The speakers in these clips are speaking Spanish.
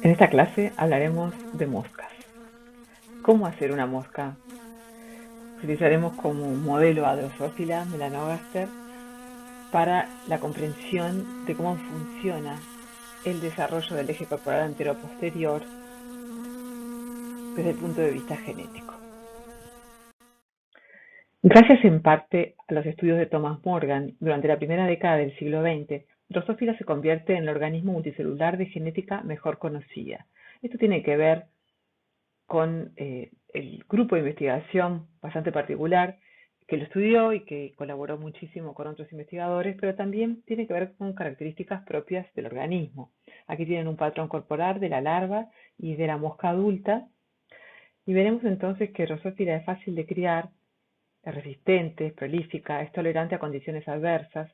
En esta clase hablaremos de moscas. ¿Cómo hacer una mosca? Utilizaremos como modelo a Drosophila melanogaster para la comprensión de cómo funciona el desarrollo del eje corporal antero-posterior desde el punto de vista genético. Gracias en parte a los estudios de Thomas Morgan, durante la primera década del siglo XX, Drosophila se convierte en el organismo multicelular de genética mejor conocida. Esto tiene que ver con el grupo de investigación bastante particular que lo estudió y que colaboró muchísimo con otros investigadores, pero también tiene que ver con características propias del organismo. Aquí tienen un patrón corporal de la larva y de la mosca adulta, y veremos entonces que Drosophila es fácil de criar, es resistente, es prolífica, es tolerante a condiciones adversas,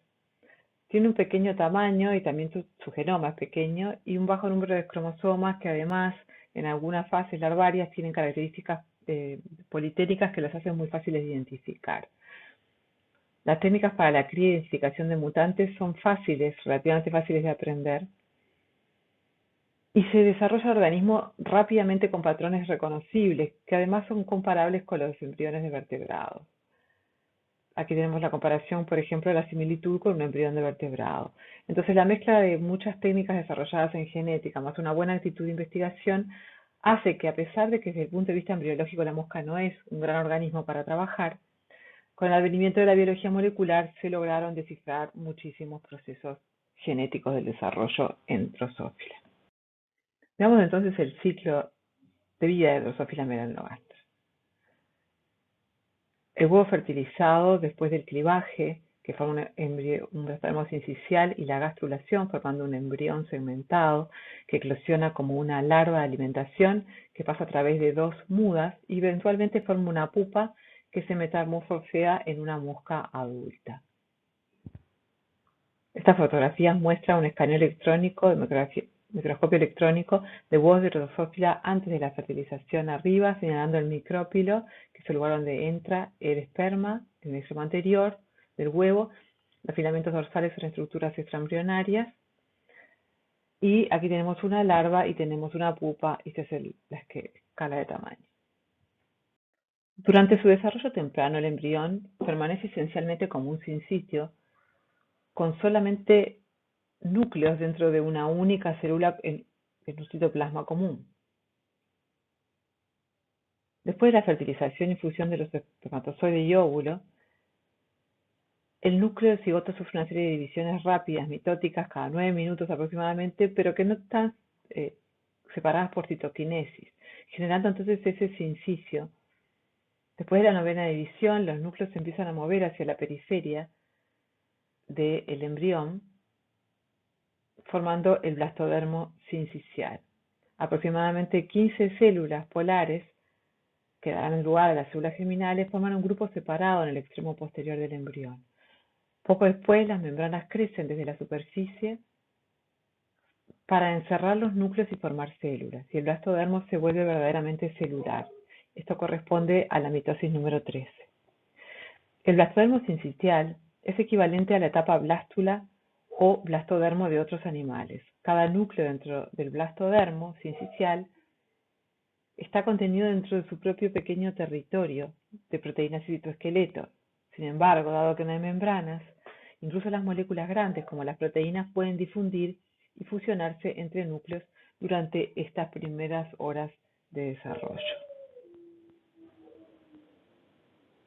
tiene un pequeño tamaño y también su genoma es pequeño y un bajo número de cromosomas que además en algunas fases larvarias tienen características politénicas que las hacen muy fáciles de identificar. Las técnicas para la cría y identificación de mutantes son fáciles, relativamente fáciles de aprender, y se desarrolla el organismo rápidamente con patrones reconocibles, que además son comparables con los embriones de vertebrados. Aquí tenemos la comparación, por ejemplo, de la similitud con un embrión de vertebrado. Entonces, la mezcla de muchas técnicas desarrolladas en genética más una buena actitud de investigación hace que, a pesar de que desde el punto de vista embriológico la mosca no es un gran organismo para trabajar, con el advenimiento de la biología molecular se lograron descifrar muchísimos procesos genéticos del desarrollo en Drosophila. Veamos entonces el ciclo de vida de Drosophila melanogaster. El huevo fertilizado después del clivaje, que forma un blastódermo sincicial, y la gastrulación, formando un embrión segmentado que eclosiona como una larva de alimentación que pasa a través de dos mudas y eventualmente forma una pupa que se metamorfosea en una mosca adulta. Esta fotografía muestra un escaneo electrónico de microscopio electrónico de huevos de Drosophila antes de la fertilización arriba, señalando el micrópilo, que es el lugar donde entra el esperma, en el extremo anterior del huevo. Los filamentos dorsales son estructuras extraembrionarias. Y aquí tenemos una larva y tenemos una pupa, y esta es la escala de tamaño. Durante su desarrollo temprano, el embrión permanece esencialmente como un sincitio, con solamente núcleos dentro de una única célula en un citoplasma común. Después de la fertilización y fusión de los espermatozoide y óvulo, el núcleo del cigoto sufre una serie de divisiones rápidas, mitóticas, cada 9 minutos aproximadamente, pero que no están separadas por citoquinesis, generando entonces ese sincicio. Después de la 9ª división, los núcleos se empiezan a mover hacia la periferia del embrión, formando el blastodermo sincicial. Aproximadamente 15 células polares que darán lugar a las células germinales forman un grupo separado en el extremo posterior del embrión. Poco después, las membranas crecen desde la superficie para encerrar los núcleos y formar células, y el blastodermo se vuelve verdaderamente celular. Esto corresponde a la mitosis número 13. El blastodermo sincicial es equivalente a la etapa blástula o blastodermo de otros animales. Cada núcleo dentro del blastodermo sincicial está contenido dentro de su propio pequeño territorio de proteínas y citoesqueleto. Sin embargo, dado que no hay membranas, incluso las moléculas grandes como las proteínas pueden difundir y fusionarse entre núcleos durante estas primeras horas de desarrollo.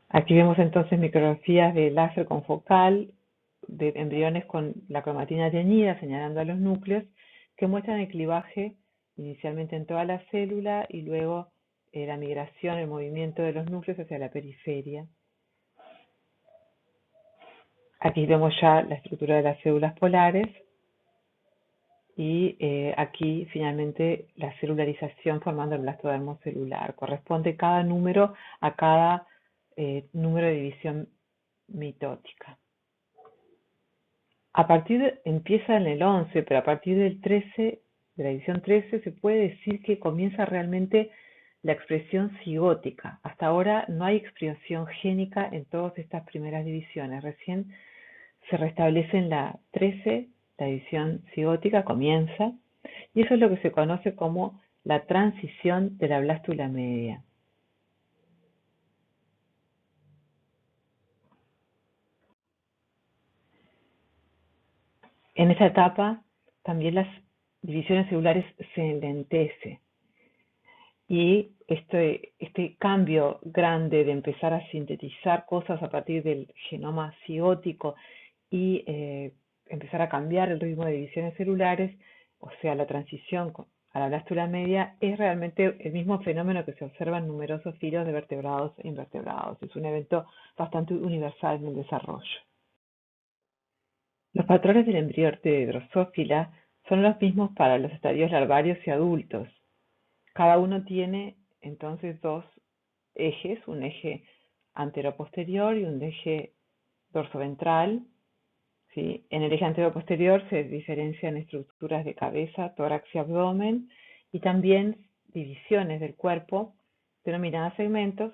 Aquí vemos entonces micrografías de láser confocal de embriones con la cromatina teñida señalando a los núcleos que muestran el clivaje inicialmente en toda la célula y luego la migración, el movimiento de los núcleos hacia la periferia. Aquí vemos ya la estructura de las células polares y aquí finalmente la celularización formando el blastodermo celular. Corresponde cada número a cada número de división mitótica. Empieza en el 11, pero a partir del 13, de la división 13, se puede decir que comienza realmente la expresión cigótica. Hasta ahora no hay expresión génica en todas estas primeras divisiones. Recién se restablece en la 13, la división cigótica comienza, Y eso es lo que se conoce como la transición de la blástula media. En esta etapa también las divisiones celulares se enlentecen y este cambio grande de empezar a sintetizar cosas a partir del genoma cigótico y empezar a cambiar el ritmo de divisiones celulares, o sea, la transición a la blástula media, es realmente el mismo fenómeno que se observa en numerosos filos de vertebrados e invertebrados. Es un evento bastante universal en el desarrollo. Los patrones del embrión de Drosophila son los mismos para los estadios larvarios y adultos. Cada uno tiene entonces dos ejes, un eje anteroposterior y un eje dorsoventral. ¿Sí? En el eje anteroposterior se diferencian estructuras de cabeza, tórax y abdomen, y también divisiones del cuerpo denominadas segmentos,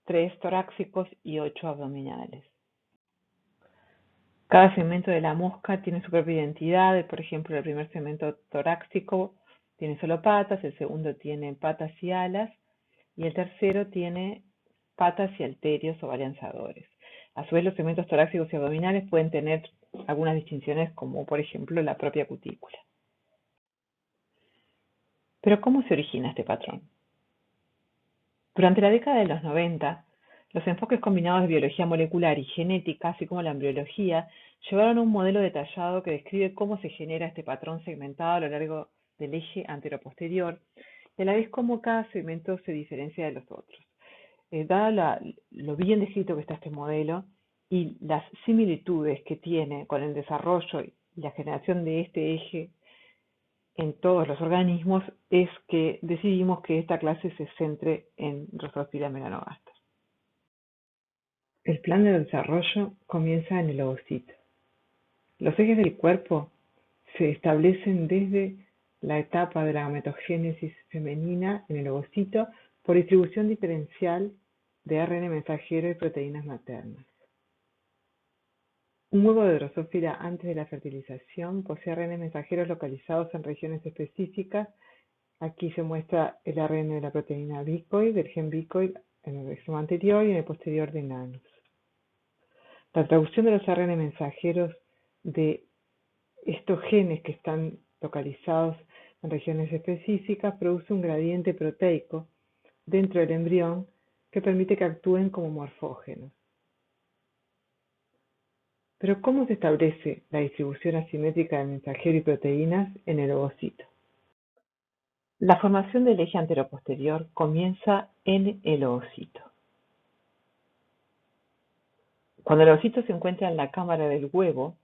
3 torácicos y 8 abdominales. Cada segmento de la mosca tiene su propia identidad. Por ejemplo, el primer segmento torácico tiene solo patas, el segundo tiene patas y alas, y el tercero tiene patas y halterios o balanzadores. A su vez, los segmentos torácicos y abdominales pueden tener algunas distinciones, como por ejemplo la propia cutícula. Pero ¿cómo se origina este patrón? Durante la década de los 90, los enfoques combinados de biología molecular y genética, así como la embriología, llevaron a un modelo detallado que describe cómo se genera este patrón segmentado a lo largo del eje anteroposterior y a la vez cómo cada segmento se diferencia de los otros. Dado lo bien descrito que está este modelo y las similitudes que tiene con el desarrollo y la generación de este eje en todos los organismos, es que decidimos que esta clase se centre en Drosophila melanogaster. El plan de desarrollo comienza en el ovocito. Los ejes del cuerpo se establecen desde la etapa de la gametogénesis femenina en el ovocito por distribución diferencial de ARN mensajero y proteínas maternas. Un huevo de Drosophila antes de la fertilización posee ARN mensajeros localizados en regiones específicas. Aquí se muestra el ARN de la proteína bicoid, del gen bicoid en el extremo anterior y en el posterior de Nanus. La traducción de los ARN mensajeros de estos genes que están localizados en regiones específicas produce un gradiente proteico dentro del embrión que permite que actúen como morfógenos. Pero ¿cómo se establece la distribución asimétrica de mensajero y proteínas en el ovocito? La formación del eje anteroposterior comienza en el ovocito. Cuando el ovocito se encuentra en la cámara del huevo,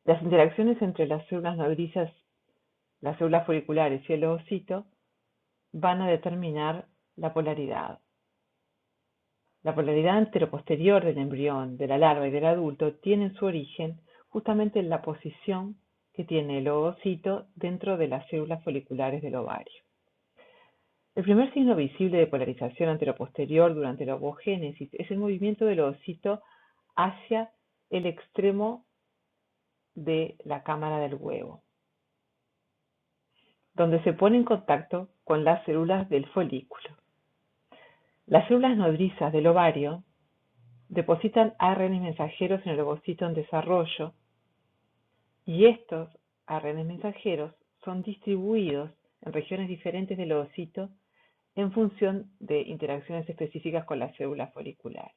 las interacciones entre las células nodrizas, las células foliculares y el ovocito van a determinar la polaridad. La polaridad anteroposterior del embrión, de la larva y del adulto tienen su origen justamente en la posición que tiene el ovocito dentro de las células foliculares del ovario. El primer signo visible de polarización anteroposterior durante la ovogénesis es el movimiento del ovocito hacia el extremo de la cámara del huevo, donde se pone en contacto con las células del folículo. Las células nodrizas del ovario depositan ARN mensajeros en el ovocito en desarrollo y estos ARN mensajeros son distribuidos en regiones diferentes del ovocito en función de interacciones específicas con las células foliculares.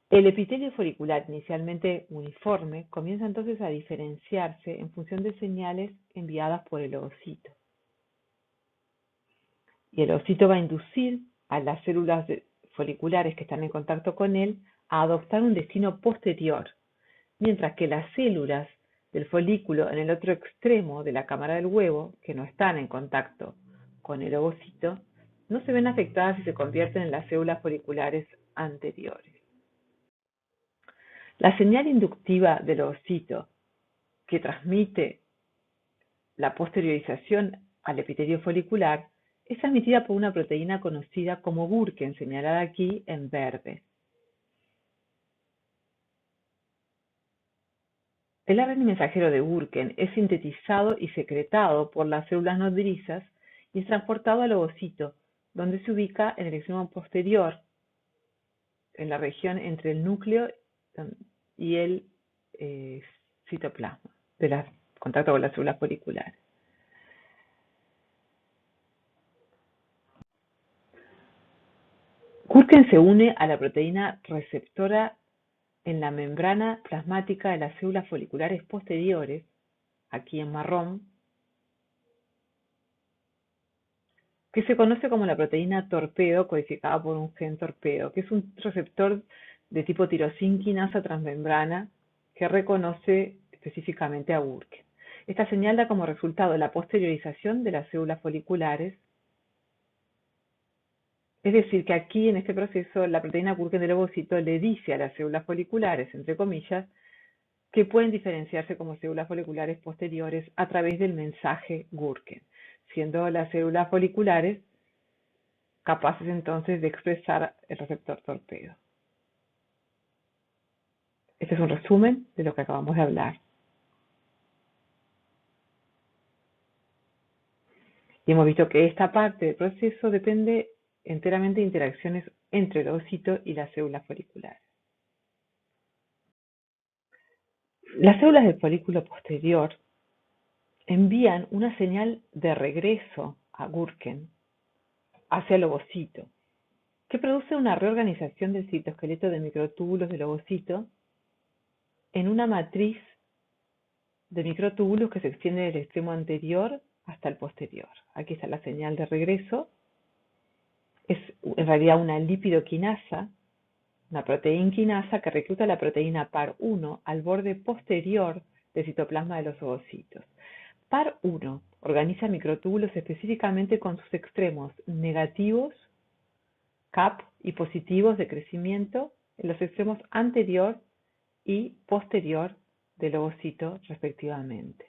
El epitelio folicular, inicialmente uniforme, comienza entonces a diferenciarse en función de señales enviadas por el ovocito. Y el ovocito va a inducir a las células foliculares que están en contacto con él a adoptar un destino posterior, mientras que las células del folículo en el otro extremo de la cámara del huevo, que no están en contacto con el ovocito, no se ven afectadas y se convierten en las células foliculares anteriores. La señal inductiva del ovocito que transmite la posteriorización al epitelio folicular es transmitida por una proteína conocida como Burken, señalada aquí en verde. El ARN mensajero de Burken es sintetizado y secretado por las células nodrizas y es transportado al ovocito, donde se ubica en el extremo posterior, en la región entre el núcleo y el citoplasma, contacto con las células foliculares. Burken se une a la proteína receptora en la membrana plasmática de las células foliculares posteriores, aquí en marrón, que se conoce como la proteína torpedo codificada por un gen torpedo, que es un receptor de tipo tirosina quinasa transmembrana que reconoce específicamente a Burken. Esta señal da como resultado la posteriorización de las células foliculares, es decir, que aquí en este proceso la proteína Burken del ovocito le dice a las células foliculares, entre comillas, que pueden diferenciarse como células foliculares posteriores a través del mensaje Burken, siendo las células foliculares capaces entonces de expresar el receptor torpedo. Este es un resumen de lo que acabamos de hablar. Y hemos visto que esta parte del proceso depende enteramente de interacciones entre el ovocito y las células foliculares. Las células del folículo posterior envían una señal de regreso a Burken hacia el ovocito, que produce una reorganización del citoesqueleto de microtúbulos del ovocito en una matriz de microtúbulos que se extiende del extremo anterior hasta el posterior. Aquí está la señal de regreso. Es en realidad una lipidoquinasa, una proteína quinasa que recluta la proteína PAR1 al borde posterior del citoplasma de los ovocitos. PAR1 organiza microtúbulos específicamente con sus extremos negativos, CAP, y positivos de crecimiento en los extremos anterior y posterior del ovocito respectivamente.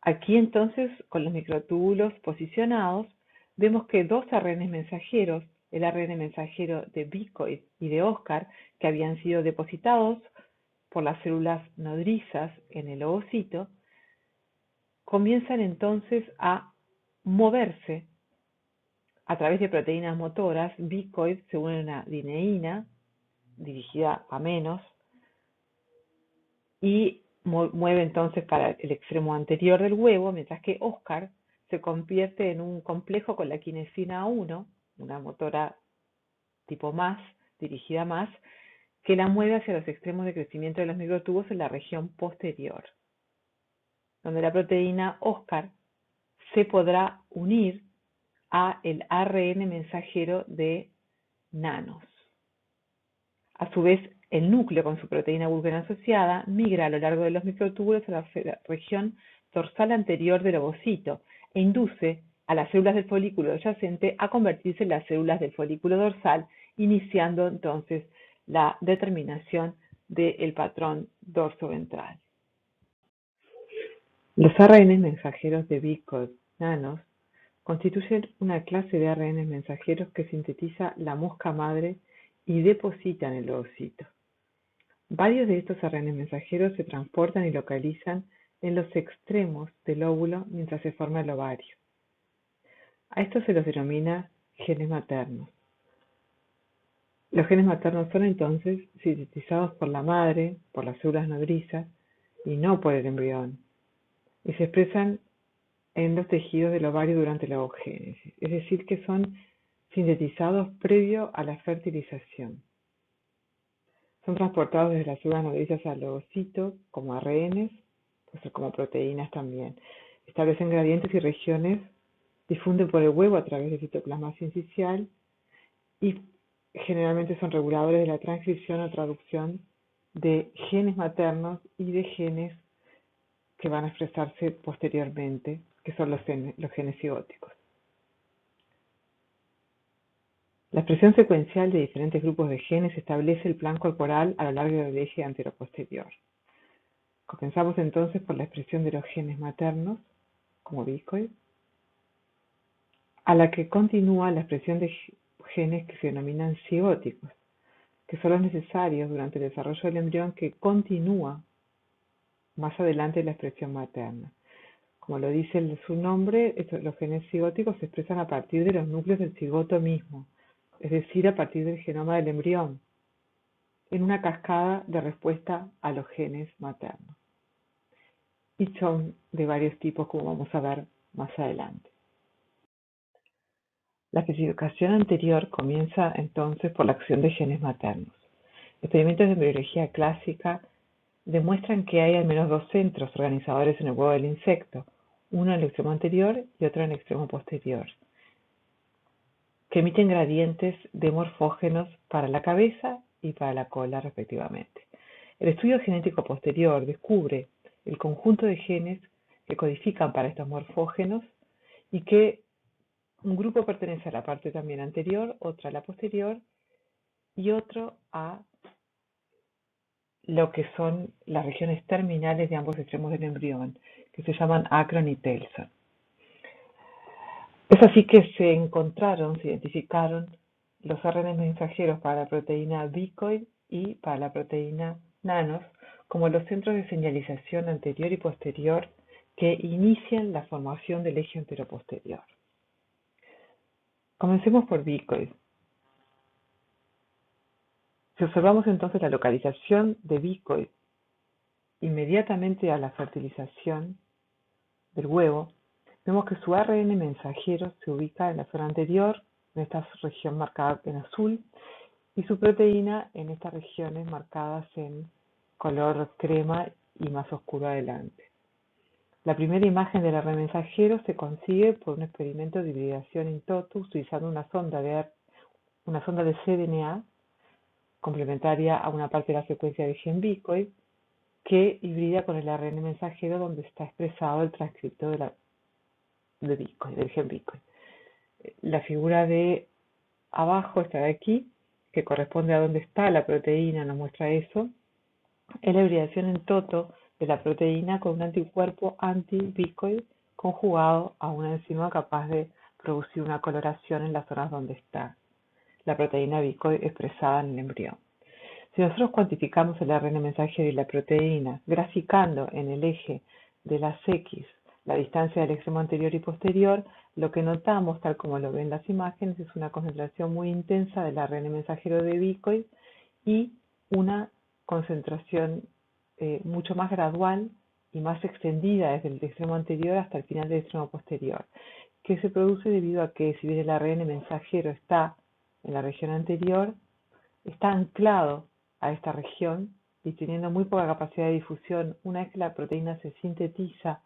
Aquí entonces, con los microtúbulos posicionados, vemos que dos ARN mensajeros, el ARN mensajero de Bicoid y de Oscar, que habían sido depositados por las células nodrizas en el ovocito, comienzan entonces a moverse a través de proteínas motoras. Bicoid se une a una dineína dirigida a menos y mueve entonces para el extremo anterior del huevo, mientras que Oscar se convierte en un complejo con la quinesina 1, una motora tipo más, dirigida más, que la mueve hacia los extremos de crecimiento de los microtubos en la región posterior, donde la proteína Oscar se podrá unir a el ARN mensajero de nanos. A su vez, el núcleo con su proteína Burken asociada migra a lo largo de los microtúbulos a la región dorsal anterior del ovocito e induce a las células del folículo adyacente a convertirse en las células del folículo dorsal, iniciando entonces la determinación del patrón dorsoventral. Los ARN mensajeros de Bicoid nanos constituyen una clase de ARN mensajeros que sintetiza la mosca madre y depositan en el ovocito. Varios de estos ARN mensajeros se transportan y localizan en los extremos del óvulo mientras se forma el ovario. A estos se los denomina genes maternos. Los genes maternos son entonces sintetizados por la madre, por las células nodrizas y no por el embrión, y se expresan en los tejidos del ovario durante la ovogénesis, es decir, que son sintetizados previo a la fertilización. Son transportados desde las células nodrizas al ovocito como ARNs, puede ser como proteínas también. Establecen gradientes y regiones, difunden por el huevo a través del citoplasma sincicial y generalmente son reguladores de la transcripción o traducción de genes maternos y de genes que van a expresarse posteriormente, que son los genes cigóticos. La expresión secuencial de diferentes grupos de genes establece el plan corporal a lo largo del eje anteroposterior. Comenzamos entonces por la expresión de los genes maternos, como Bicoid, a la que continúa la expresión de genes que se denominan cigóticos, que son los necesarios durante el desarrollo del embrión que continúa más adelante en la expresión materna. Como lo dice su nombre, los genes cigóticos se expresan a partir de los núcleos del cigoto mismo, es decir, a partir del genoma del embrión, en una cascada de respuesta a los genes maternos. Y son de varios tipos, como vamos a ver más adelante. La especificación anterior comienza entonces por la acción de genes maternos. Experimentos de embriología clásica demuestran que hay al menos dos centros organizadores en el huevo del insecto, uno en el extremo anterior y otro en el extremo posterior, que emiten gradientes de morfógenos para la cabeza y para la cola respectivamente. El estudio genético posterior descubre el conjunto de genes que codifican para estos morfógenos y que un grupo pertenece a la parte también anterior, otro a la posterior y otro a lo que son las regiones terminales de ambos extremos del embrión, que se llaman acron y telson. Es así que se identificaron los ARN mensajeros para la proteína bicoid y para la proteína nanos como los centros de señalización anterior y posterior que inician la formación del eje anteroposterior. Comencemos por bicoid. Si observamos entonces la localización de bicoid inmediatamente a la fertilización del huevo, vemos que su ARN mensajero se ubica en la zona anterior, en esta región marcada en azul, y su proteína en estas regiones marcadas en color crema y más oscuro adelante. La primera imagen del ARN mensajero se consigue por un experimento de hibridación in totu utilizando una sonda de cDNA complementaria a una parte de la secuencia de gen bicoid que hibrida con el ARN mensajero donde está expresado el transcripto del gen bicoid. La figura de abajo, esta de aquí, que corresponde a donde está la proteína, nos muestra eso, es la hibridación in toto de la proteína con un anticuerpo anti-bicoid conjugado a una enzima capaz de producir una coloración en las zonas donde está la proteína bicoid expresada en el embrión. Si nosotros cuantificamos el ARN mensajero y la proteína, graficando en el eje de las X la distancia del extremo anterior y posterior, lo que notamos, tal como lo ven las imágenes, es una concentración muy intensa del ARN mensajero de bicoid y una concentración mucho más gradual y más extendida desde el extremo anterior hasta el final del extremo posterior, que se produce debido a que si bien el ARN mensajero está en la región anterior, está anclado a esta región y teniendo muy poca capacidad de difusión. Una vez que la proteína se sintetiza,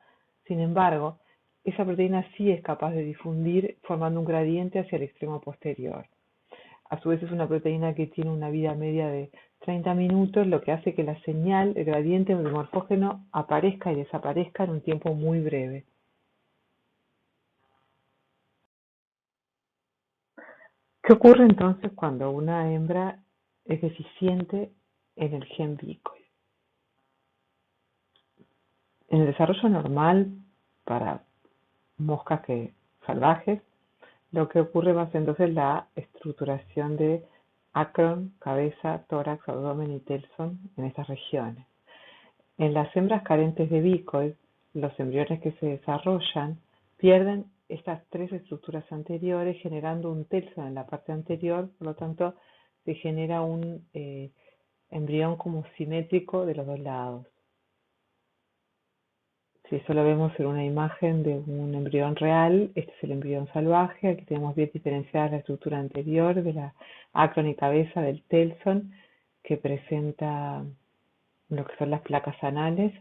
sin embargo, esa proteína sí es capaz de difundir formando un gradiente hacia el extremo posterior. A su vez es una proteína que tiene una vida media de 30 minutos, lo que hace que la señal, el gradiente del morfógeno, aparezca y desaparezca en un tiempo muy breve. ¿Qué ocurre entonces cuando una hembra es deficiente en el gen bicoid? En el desarrollo normal para moscas salvajes, lo que ocurre va a ser entonces la estructuración de acron, cabeza, tórax, abdomen y telson en estas regiones. En las hembras carentes de bicoid, los embriones que se desarrollan pierden estas tres estructuras anteriores, generando un telson en la parte anterior, por lo tanto se genera un embrión como simétrico de los dos lados. Si eso lo vemos en una imagen de un embrión real, este es el embrión salvaje. Aquí tenemos bien diferenciada la estructura anterior de la acron y cabeza del telson, que presenta lo que son las placas anales.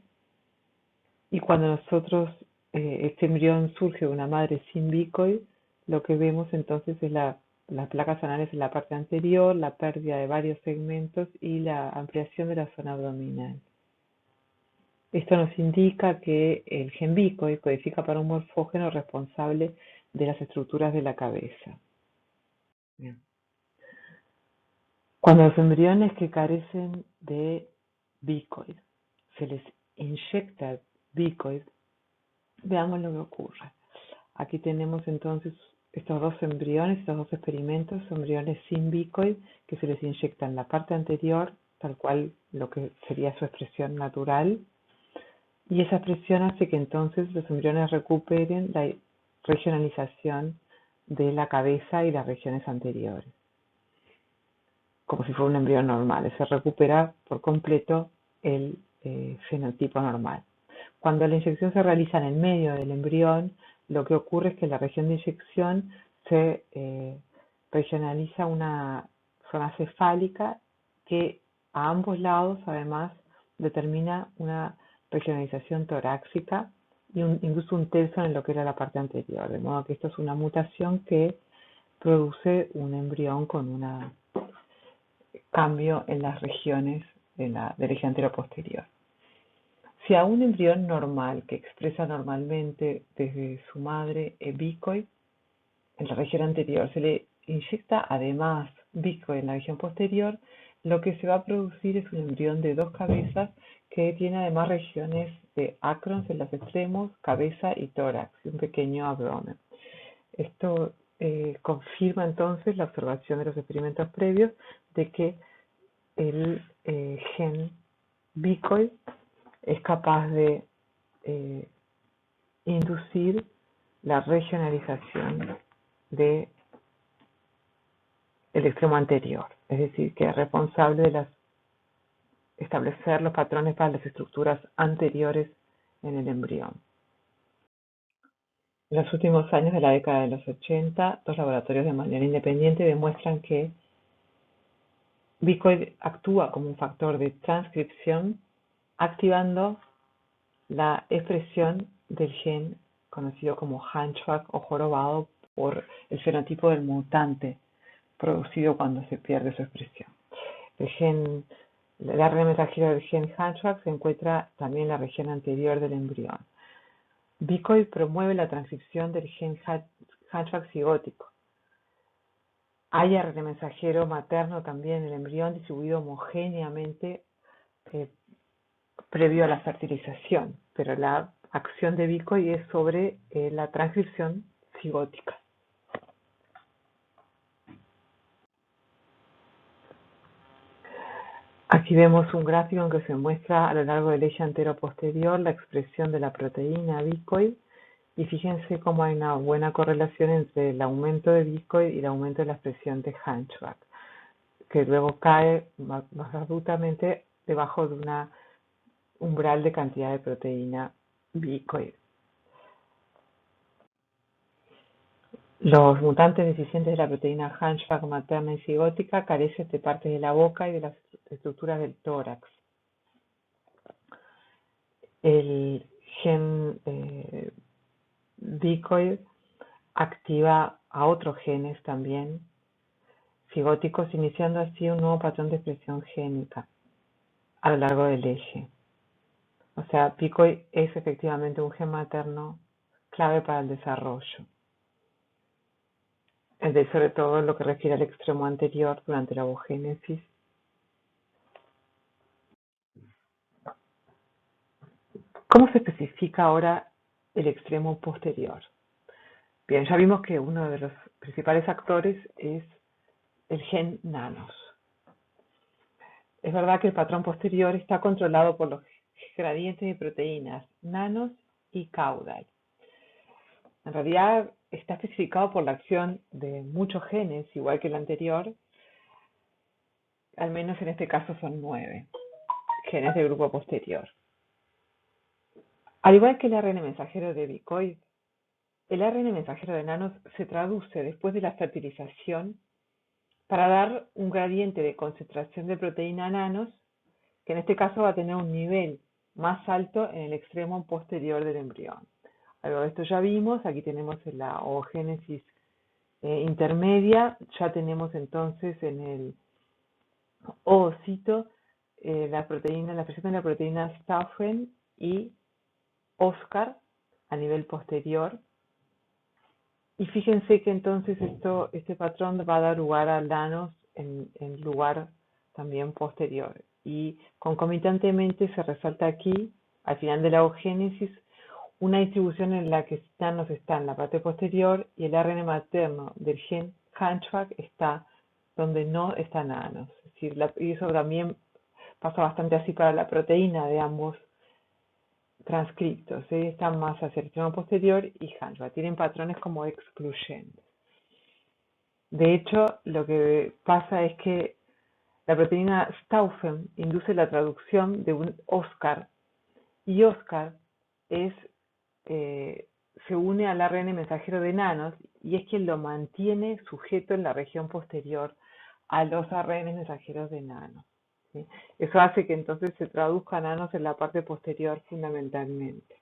Y cuando nosotros, este embrión surge de una madre sin bicoid, lo que vemos entonces es las placas anales en la parte anterior, la pérdida de varios segmentos y la ampliación de la zona abdominal. Esto nos indica que el gen bicoid codifica para un morfógeno responsable de las estructuras de la cabeza. Bien. Cuando los embriones que carecen de bicoid se les inyecta bicoid, veamos lo que ocurre. Aquí tenemos entonces estos dos embriones, estos dos experimentos, son embriones sin bicoid que se les inyecta en la parte anterior, tal cual lo que sería su expresión natural, y esa expresión hace que entonces los embriones recuperen la regionalización de la cabeza y las regiones anteriores, como si fuera un embrión normal. Se recupera por completo el fenotipo normal. Cuando la inyección se realiza en el medio del embrión, lo que ocurre es que en la región de inyección se regionaliza una zona cefálica que a ambos lados además determina una regionalización torácica y incluso un tercio en lo que era la parte anterior, de modo que esto es una mutación que produce un embrión con un cambio en las regiones del eje antero-posterior. Si a un embrión normal que expresa normalmente desde su madre bicoid en la región anterior se le inyecta además bicoid en la región posterior, lo que se va a producir es un embrión de dos cabezas que tiene además regiones de acrons en los extremos, cabeza y tórax, y un pequeño abdomen. Esto confirma entonces la observación de los experimentos previos de que el gen bicoid es capaz de inducir la regionalización del extremo anterior, es decir, que es responsable de establecer los patrones para las estructuras anteriores en el embrión. En los últimos años de la década de los 80, dos laboratorios de manera independiente demuestran que bicoid actúa como un factor de transcripción, activando la expresión del gen conocido como hunchback o jorobado por el fenotipo del mutante producido cuando se pierde su expresión. El ARN mensajero del gen hunchback se encuentra también en la región anterior del embrión. Bicoid promueve la transcripción del gen hunchback cigótico. Hay ARN mensajero materno también en el embrión distribuido homogéneamente previo a la fertilización, pero la acción de bicoid es sobre la transcripción cigótica. Aquí vemos un gráfico en que se muestra a lo largo del eje antero-posterior la expresión de la proteína bicoid, y fíjense cómo hay una buena correlación entre el aumento de bicoid y el aumento de la expresión de hunchback, que luego cae más abruptamente debajo de una umbral de cantidad de proteína bicoid. Los mutantes deficientes de la proteína hunchback materna y cigótica carecen de partes de la boca y de las estructuras del tórax. El gen bicoid activa a otros genes también cigóticos, iniciando así un nuevo patrón de expresión génica a lo largo del eje. O sea, bicoid es efectivamente un gen materno clave para el desarrollo, sobre todo en lo que refiere al extremo anterior durante la ovogénesis. ¿Cómo se especifica ahora el extremo posterior? Bien, ya vimos que uno de los principales actores es el gen nanos. Es verdad que el patrón posterior está controlado por los gradientes de proteínas nanos y caudal. En realidad está especificado por la acción de muchos genes, igual que el anterior. Al menos en este caso son 9 genes del grupo posterior. Al igual que el ARN mensajero de bicoid, el ARN mensajero de nanos se traduce después de la fertilización para dar un gradiente de concentración de proteína nanos, que en este caso va a tener un nivel más alto en el extremo posterior del embrión. Algo de esto ya vimos, aquí tenemos en la ovogénesis intermedia, ya tenemos entonces en el ovocito la presencia de la proteína Stauffen y Oscar a nivel posterior. Y fíjense que entonces este patrón va a dar lugar a nanos en lugar también posterior. Y concomitantemente se resalta aquí, al final de la ovogénesis, una distribución en la que nanos está en la parte posterior y el ARN materno del gen Hunchback está donde no está nanos. Es decir, y eso también pasa bastante así para la proteína de ambos transcriptos. Están más hacia el extremo posterior y Hunchback. Tienen patrones como excluyentes. De hecho, lo que pasa es que la proteína Stauffen induce la traducción de un Oscar y Oscar es, eh, se une al ARN mensajero de nanos y es quien lo mantiene sujeto en la región posterior a los ARN mensajeros de nanos. ¿Sí? Eso hace que entonces se traduzcan nanos en la parte posterior fundamentalmente.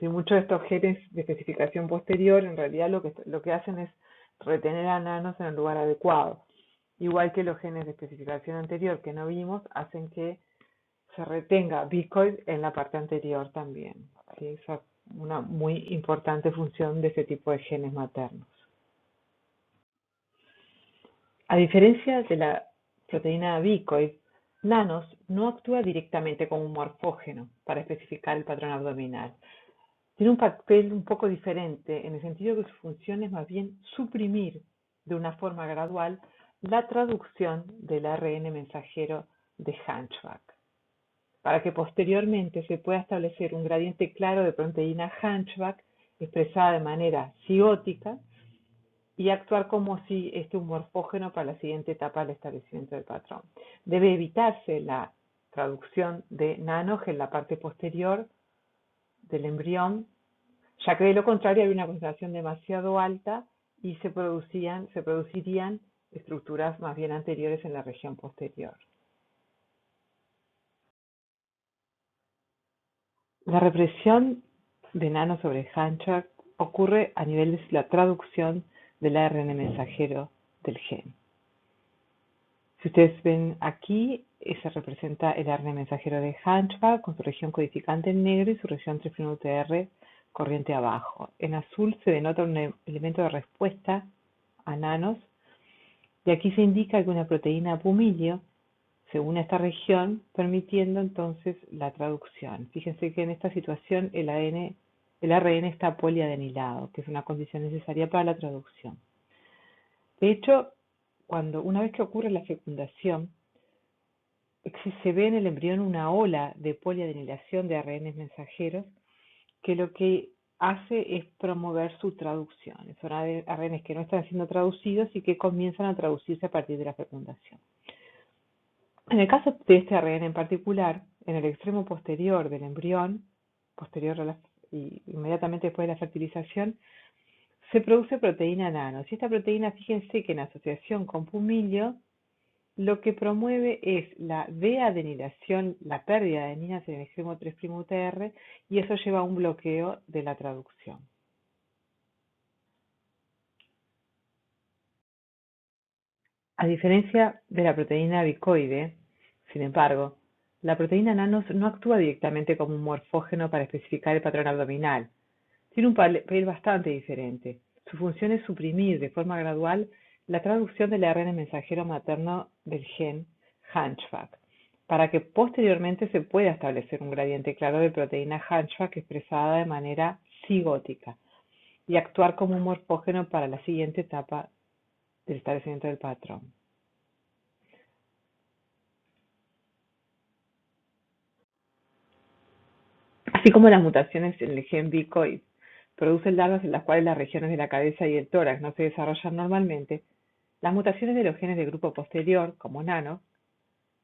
¿Sí? Muchos de estos genes de especificación posterior en realidad lo que hacen es retener a nanos en el lugar adecuado. Igual que los genes de especificación anterior que no vimos, hacen que se retenga bicoid en la parte anterior también. ¿Sí? Esa es una muy importante función de este tipo de genes maternos. A diferencia de la proteína bicoid, nanos no actúa directamente como un morfógeno para especificar el patrón abdominal. Tiene un papel un poco diferente en el sentido que su función es más bien suprimir de una forma gradual la traducción del ARN mensajero de Hunchback, para que posteriormente se pueda establecer un gradiente claro de proteína Hunchback expresada de manera cigótica y actuar como si este un morfógeno para la siguiente etapa del establecimiento del patrón. Debe evitarse la traducción de nanos en la parte posterior del embrión, ya que de lo contrario había una concentración demasiado alta y se producirían estructuras más bien anteriores en la región posterior. La represión de nanos sobre Hunchback ocurre a nivel de la traducción del ARN mensajero del gen. Si ustedes ven aquí, se representa el ARN mensajero de Hunchback con su región codificante en negro y su región 3' UTR corriente abajo. En azul se denota un elemento de respuesta a nanos y aquí se indica que una proteína pumilio se une a esta región permitiendo entonces la traducción. Fíjense que en esta situación el ARN está poliadenilado, que es una condición necesaria para la traducción. De hecho, una vez que ocurre la fecundación, se ve en el embrión una ola de poliadenilación de ARN mensajeros que lo que hace es promover su traducción. Son ARN que no están siendo traducidos y que comienzan a traducirse a partir de la fecundación. En el caso de este ARN en particular, en el extremo posterior del embrión, y inmediatamente después de la fertilización, se produce proteína nano. Y esta proteína, fíjense que en asociación con pumilio, lo que promueve es la deadenilación, la pérdida de adeninas en el extremo 3' UTR, y eso lleva a un bloqueo de la traducción. A diferencia de la proteína bicoide, sin embargo, la proteína nanos no actúa directamente como un morfógeno para especificar el patrón abdominal. Tiene un papel bastante diferente. Su función es suprimir de forma gradual la traducción del ARN mensajero materno del gen Hunchback, para que posteriormente se pueda establecer un gradiente claro de proteína Hunchback expresada de manera cigótica y actuar como un morfógeno para la siguiente etapa del establecimiento del patrón. Así como las mutaciones en el gen bicoid producen larvas en las cuales las regiones de la cabeza y el tórax no se desarrollan normalmente, las mutaciones de los genes del grupo posterior, como nano,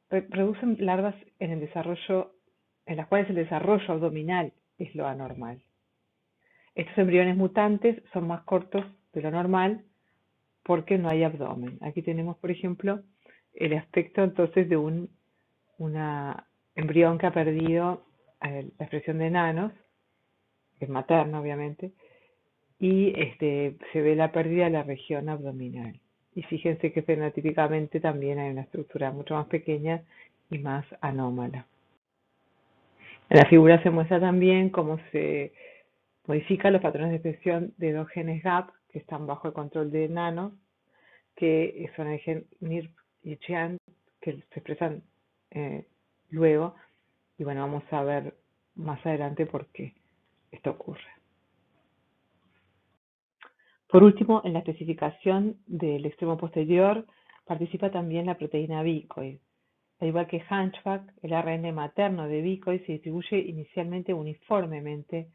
producen larvas en las cuales el desarrollo abdominal es lo anormal. Estos embriones mutantes son más cortos de lo normal porque no hay abdomen. Aquí tenemos, por ejemplo, el aspecto entonces de un embrión que ha perdido la expresión de nanos, que es materno obviamente, y se ve la pérdida de la región abdominal. Y fíjense que fenotípicamente también hay una estructura mucho más pequeña y más anómala. En la figura se muestra también cómo se modifican los patrones de expresión de dos genes GAP que están bajo el control de nanos, que son el gen NIRP y CHEAN, que se expresan luego. Y bueno, vamos a ver más adelante por qué. esto ocurre. Por último, en la especificación del extremo posterior participa también la proteína bicoid. Al igual que Hunchback, el ARN materno de bicoid se distribuye inicialmente uniformemente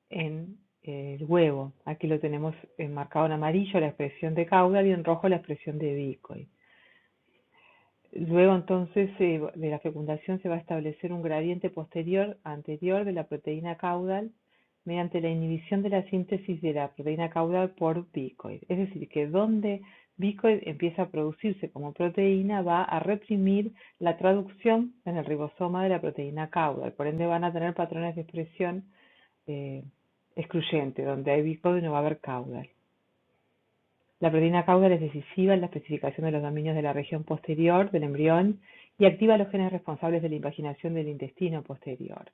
en el huevo. Aquí lo tenemos marcado en amarillo la expresión de caudal y en rojo la expresión de bicoid. Luego entonces de la fecundación se va a establecer un gradiente posterior anterior de la proteína caudal mediante la inhibición de la síntesis de la proteína caudal por bicoid. Es decir, que donde bicoid empieza a producirse como proteína va a reprimir la traducción en el ribosoma de la proteína caudal. Por ende van a tener patrones de expresión excluyente. Donde hay bicoid no va a haber caudal. La proteína caudal es decisiva en la especificación de los dominios de la región posterior del embrión y activa los genes responsables de la invaginación del intestino posterior.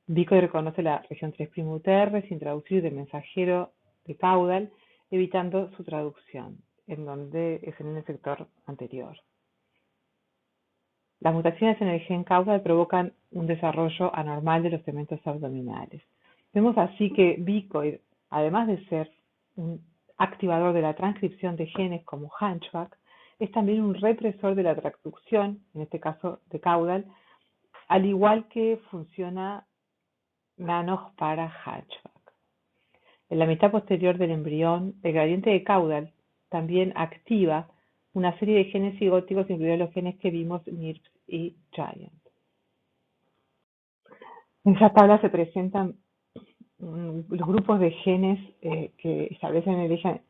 Bicoid reconoce la región 3' UTR sin traducir del mensajero de caudal, evitando su traducción, en donde es en el sector anterior. Las mutaciones en el gen caudal provocan un desarrollo anormal de los segmentos abdominales. Vemos así que bicoid, además de ser un activador de la transcripción de genes como Hunchback, es también un represor de la transducción, en este caso de caudal, al igual que funciona Nanos para Hunchback. En la mitad posterior del embrión, el gradiente de caudal también activa una serie de genes cigóticos, incluidos los genes que vimos NIRPS y Giant. En esta tabla se presentan los grupos de genes que establecen el eje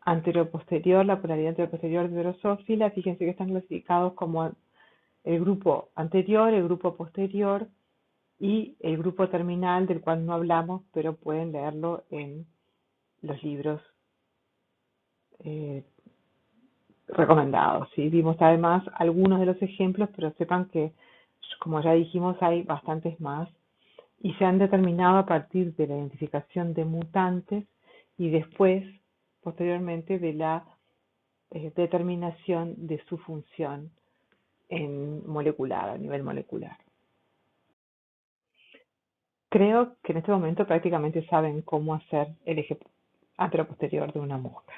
anteroposterior, la polaridad anteroposterior de drosófila. Fíjense que están clasificados como el grupo anterior, el grupo posterior y el grupo terminal, del cual no hablamos, pero pueden leerlo en los libros recomendados. ¿Sí? Vimos además algunos de los ejemplos, pero sepan que, como ya dijimos, hay bastantes más y se han determinado a partir de la identificación de mutantes y después, posteriormente, de la determinación de su función molecular, a nivel molecular. Creo que en este momento prácticamente saben cómo hacer el eje anteroposterior de una mosca.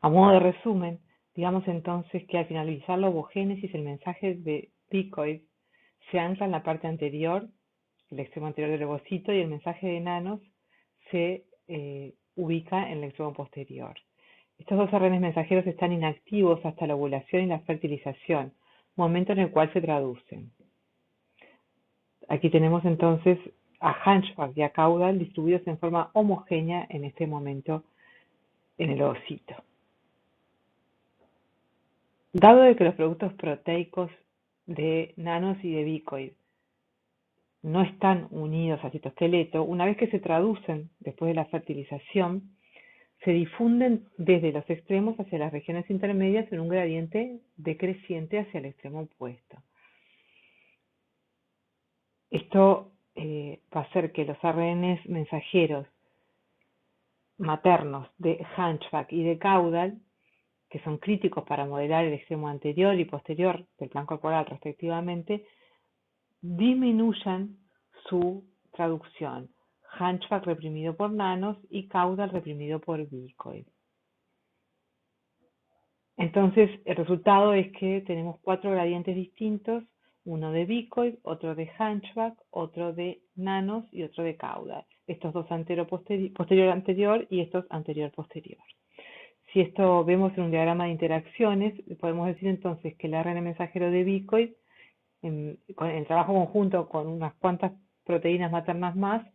A modo de resumen, digamos entonces que al finalizar la ovogénesis, el mensaje de bicoid se ancla en la parte anterior, el extremo anterior del ovocito, y el mensaje de nanos se ubica en el extremo posterior. Estos dos ARN mensajeros están inactivos hasta la ovulación y la fertilización, momento en el cual se traducen. Aquí tenemos entonces a Hunchback y a caudal distribuidos en forma homogénea en este momento en el ovocito. Dado de que los productos proteicos de nanos y de bicoid no están unidos al citoesqueleto, una vez que se traducen después de la fertilización, se difunden desde los extremos hacia las regiones intermedias en un gradiente decreciente hacia el extremo opuesto. Esto va a hacer que los ARNs mensajeros maternos de Hunchback y de caudal, que son críticos para modelar el extremo anterior y posterior del plan corporal respectivamente, disminuyan su traducción. Hunchback reprimido por nanos y caudal reprimido por bicoid. Entonces, el resultado es que tenemos 4 gradientes distintos, uno de bicoid, otro de Hunchback, otro de nanos y otro de caudal. Estos dos posterior-anterior y estos anterior-posterior. Si esto vemos en un diagrama de interacciones, podemos decir entonces que el ARN mensajero de bicoid, con el trabajo conjunto con unas cuantas proteínas maternas más,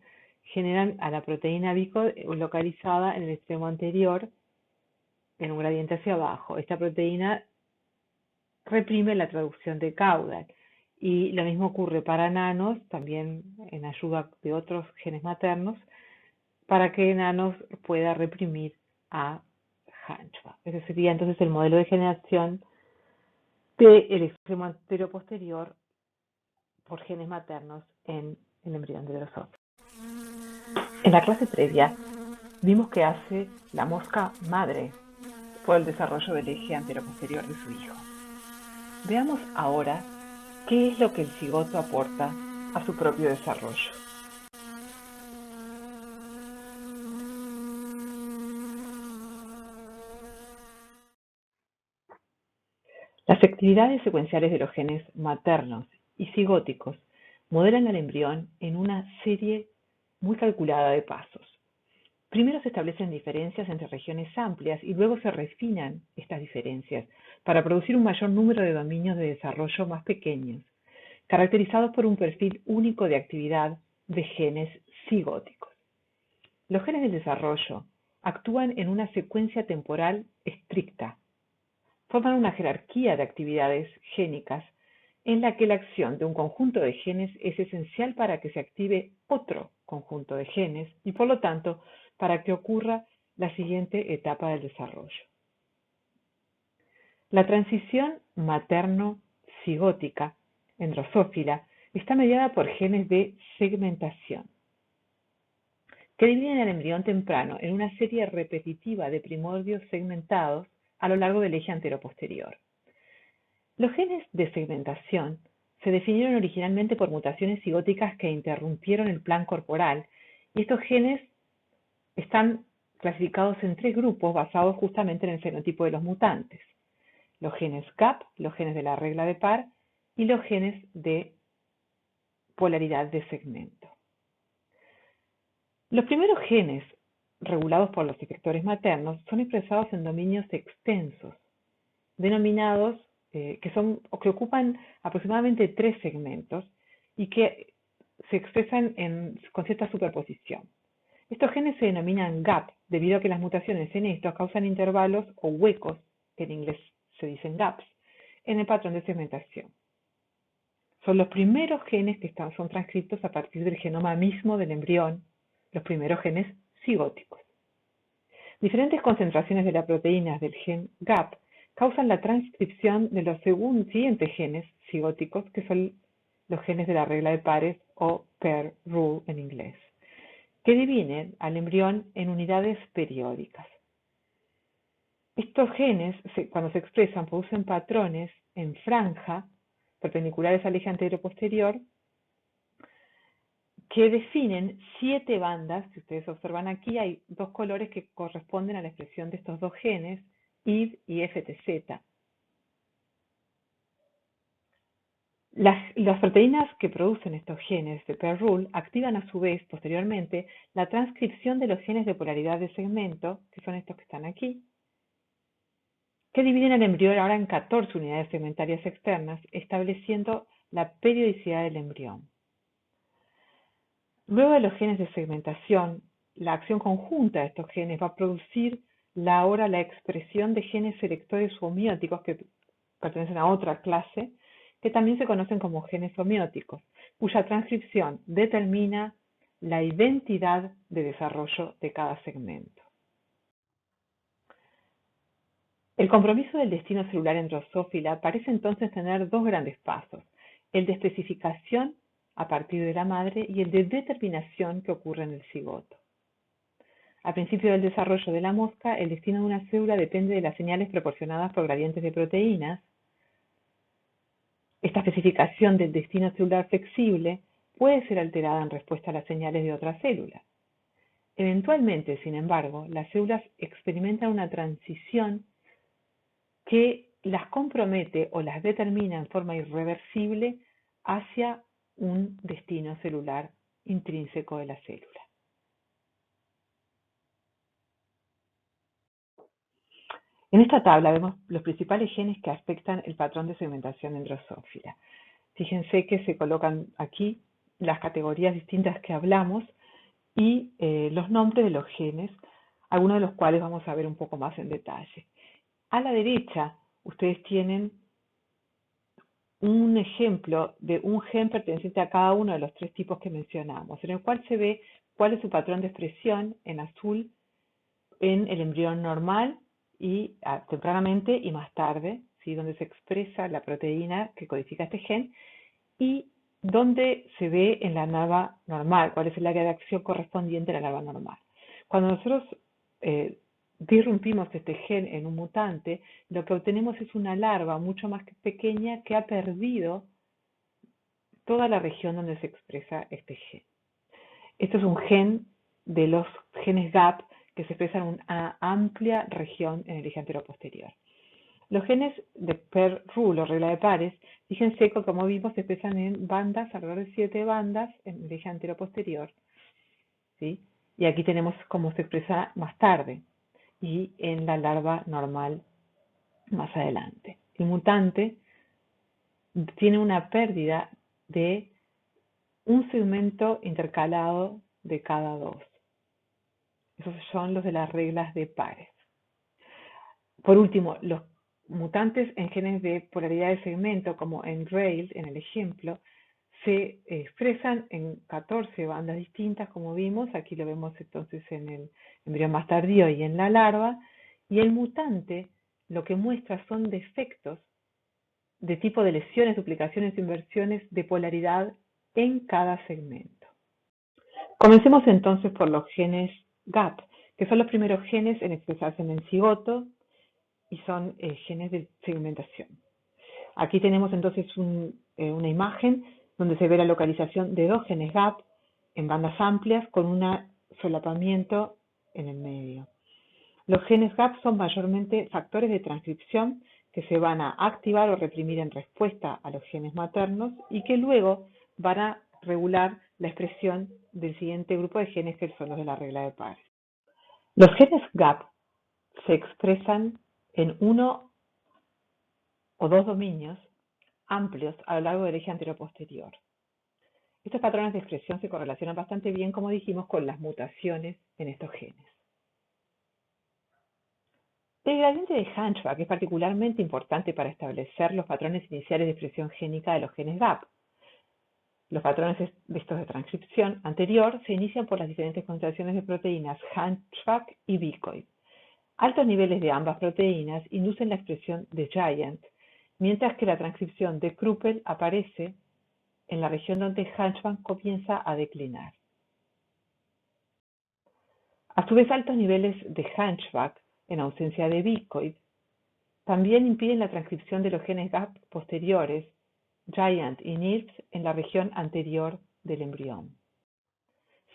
generan a la proteína bicoid localizada en el extremo anterior, en un gradiente hacia abajo. Esta proteína reprime la traducción de caudal. Y lo mismo ocurre para nanos, también en ayuda de otros genes maternos, para que nanos pueda reprimir a Hunchback. Ese sería entonces el modelo de generación del extremo anterior posterior por genes maternos en el embrión de Drosophila. En la clase previa vimos qué hace la mosca madre por el desarrollo del eje anteroposterior de su hijo. Veamos ahora qué es lo que el cigoto aporta a su propio desarrollo. Las actividades secuenciales de los genes maternos y cigóticos modelan al embrión en una serie muy calculada de pasos. Primero se establecen diferencias entre regiones amplias y luego se refinan estas diferencias para producir un mayor número de dominios de desarrollo más pequeños, caracterizados por un perfil único de actividad de genes cigóticos. Los genes del desarrollo actúan en una secuencia temporal estricta. Forman una jerarquía de actividades génicas en la que la acción de un conjunto de genes es esencial para que se active otro conjunto de genes y, por lo tanto, para que ocurra la siguiente etapa del desarrollo. La transición materno-cigótica en Drosófila está mediada por genes de segmentación, que dividen el embrión temprano en una serie repetitiva de primordios segmentados a lo largo del eje antero-posterior. Los genes de segmentación se definieron originalmente por mutaciones cigóticas que interrumpieron el plan corporal, y estos genes están clasificados en 3 grupos basados justamente en el fenotipo de los mutantes: los genes GAP, los genes de la regla de par y los genes de polaridad de segmento. Los primeros genes regulados por los efectores maternos son expresados en dominios extensos, denominados que ocupan aproximadamente 3 segmentos y que se expresan con cierta superposición. Estos genes se denominan GAP debido a que las mutaciones en estos causan intervalos o huecos, que en inglés se dicen gaps, en el patrón de segmentación. Son los primeros genes que son transcritos a partir del genoma mismo del embrión, los primeros genes cigóticos. Diferentes concentraciones de la proteína del gen GAP causan la transcripción de los siguientes genes cigóticos, que son los genes de la regla de pares o pair rule en inglés, que dividen al embrión en unidades periódicas. Estos genes, cuando se expresan, producen patrones en franja perpendiculares al eje antero-posterior que definen 7 bandas. Si ustedes observan aquí, hay 2 colores que corresponden a la expresión de estos 2 genes, ID y FTZ. Las proteínas que producen estos genes de pair rule activan a su vez, posteriormente, la transcripción de los genes de polaridad de segmento, que son estos que están aquí, que dividen el embrión ahora en 14 unidades segmentarias externas, estableciendo la periodicidad del embrión. Luego de los genes de segmentación, la acción conjunta de estos genes va a producir ahora la expresión de genes selectores homeóticos que pertenecen a otra clase, que también se conocen como genes homeóticos, cuya transcripción determina la identidad de desarrollo de cada segmento. El compromiso del destino celular en Drosófila parece entonces tener 2 grandes pasos: el de especificación a partir de la madre y el de determinación que ocurre en el cigoto. Al principio del desarrollo de la mosca, el destino de una célula depende de las señales proporcionadas por gradientes de proteínas. Esta especificación del destino celular flexible puede ser alterada en respuesta a las señales de otras células. Eventualmente, sin embargo, las células experimentan una transición que las compromete o las determina en forma irreversible hacia un destino celular intrínseco de la célula. En esta tabla vemos los principales genes que afectan el patrón de segmentación en Drosófila. Fíjense que se colocan aquí las categorías distintas que hablamos y los nombres de los genes, algunos de los cuales vamos a ver un poco más en detalle. A la derecha, ustedes tienen un ejemplo de un gen perteneciente a cada uno de los 3 tipos que mencionamos, en el cual se ve cuál es su patrón de expresión en azul en el embrión normal y tempranamente y más tarde, ¿sí?, donde se expresa la proteína que codifica este gen, y donde se ve en la larva normal, cuál es el área de acción correspondiente a la larva normal. Cuando nosotros disrumpimos este gen en un mutante, lo que obtenemos es una larva mucho más pequeña que ha perdido toda la región donde se expresa este gen. Esto es un gen de los genes GAP que se expresan en una amplia región en el eje antero-posterior. Los genes de pair rule o regla de pares, fíjense que como vimos se expresan en bandas, alrededor de 7 bandas en el eje antero-posterior, ¿sí? Y aquí tenemos cómo se expresa más tarde y en la larva normal más adelante. El mutante tiene una pérdida de un segmento intercalado de cada dos. Esos son los de las reglas de pares. Por último, los mutantes en genes de polaridad de segmento, como en Grail, en el ejemplo, se expresan en 14 bandas distintas, como vimos. Aquí lo vemos entonces en el embrión más tardío y en la larva. Y el mutante lo que muestra son defectos de tipo de lesiones, duplicaciones, inversiones de polaridad en cada segmento. Comencemos entonces por los genes GAP, que son los primeros genes en expresarse en el cigoto y son genes de segmentación. Aquí tenemos entonces una imagen donde se ve la localización de dos genes GAP en bandas amplias con un solapamiento en el medio. Los genes GAP son mayormente factores de transcripción que se van a activar o reprimir en respuesta a los genes maternos y que luego van a regular la expresión del siguiente grupo de genes que son los de la regla de pares. Los genes GAP se expresan en uno o dos dominios amplios a lo largo del eje antero-posterior. Estos patrones de expresión se correlacionan bastante bien, como dijimos, con las mutaciones en estos genes. El gradiente de Hunchback es particularmente importante para establecer los patrones iniciales de expresión génica de los genes GAP. Los patrones de estos de transcripción anterior se inician por las diferentes concentraciones de proteínas Hunchback y Bicoid. Altos niveles de ambas proteínas inducen la expresión de Giant, mientras que la transcripción de Kruppel aparece en la región donde Hunchback comienza a declinar. A su vez, altos niveles de Hunchback, en ausencia de Bicoid, también impiden la transcripción de los genes GAP posteriores, Giant y NIRPS, en la región anterior del embrión.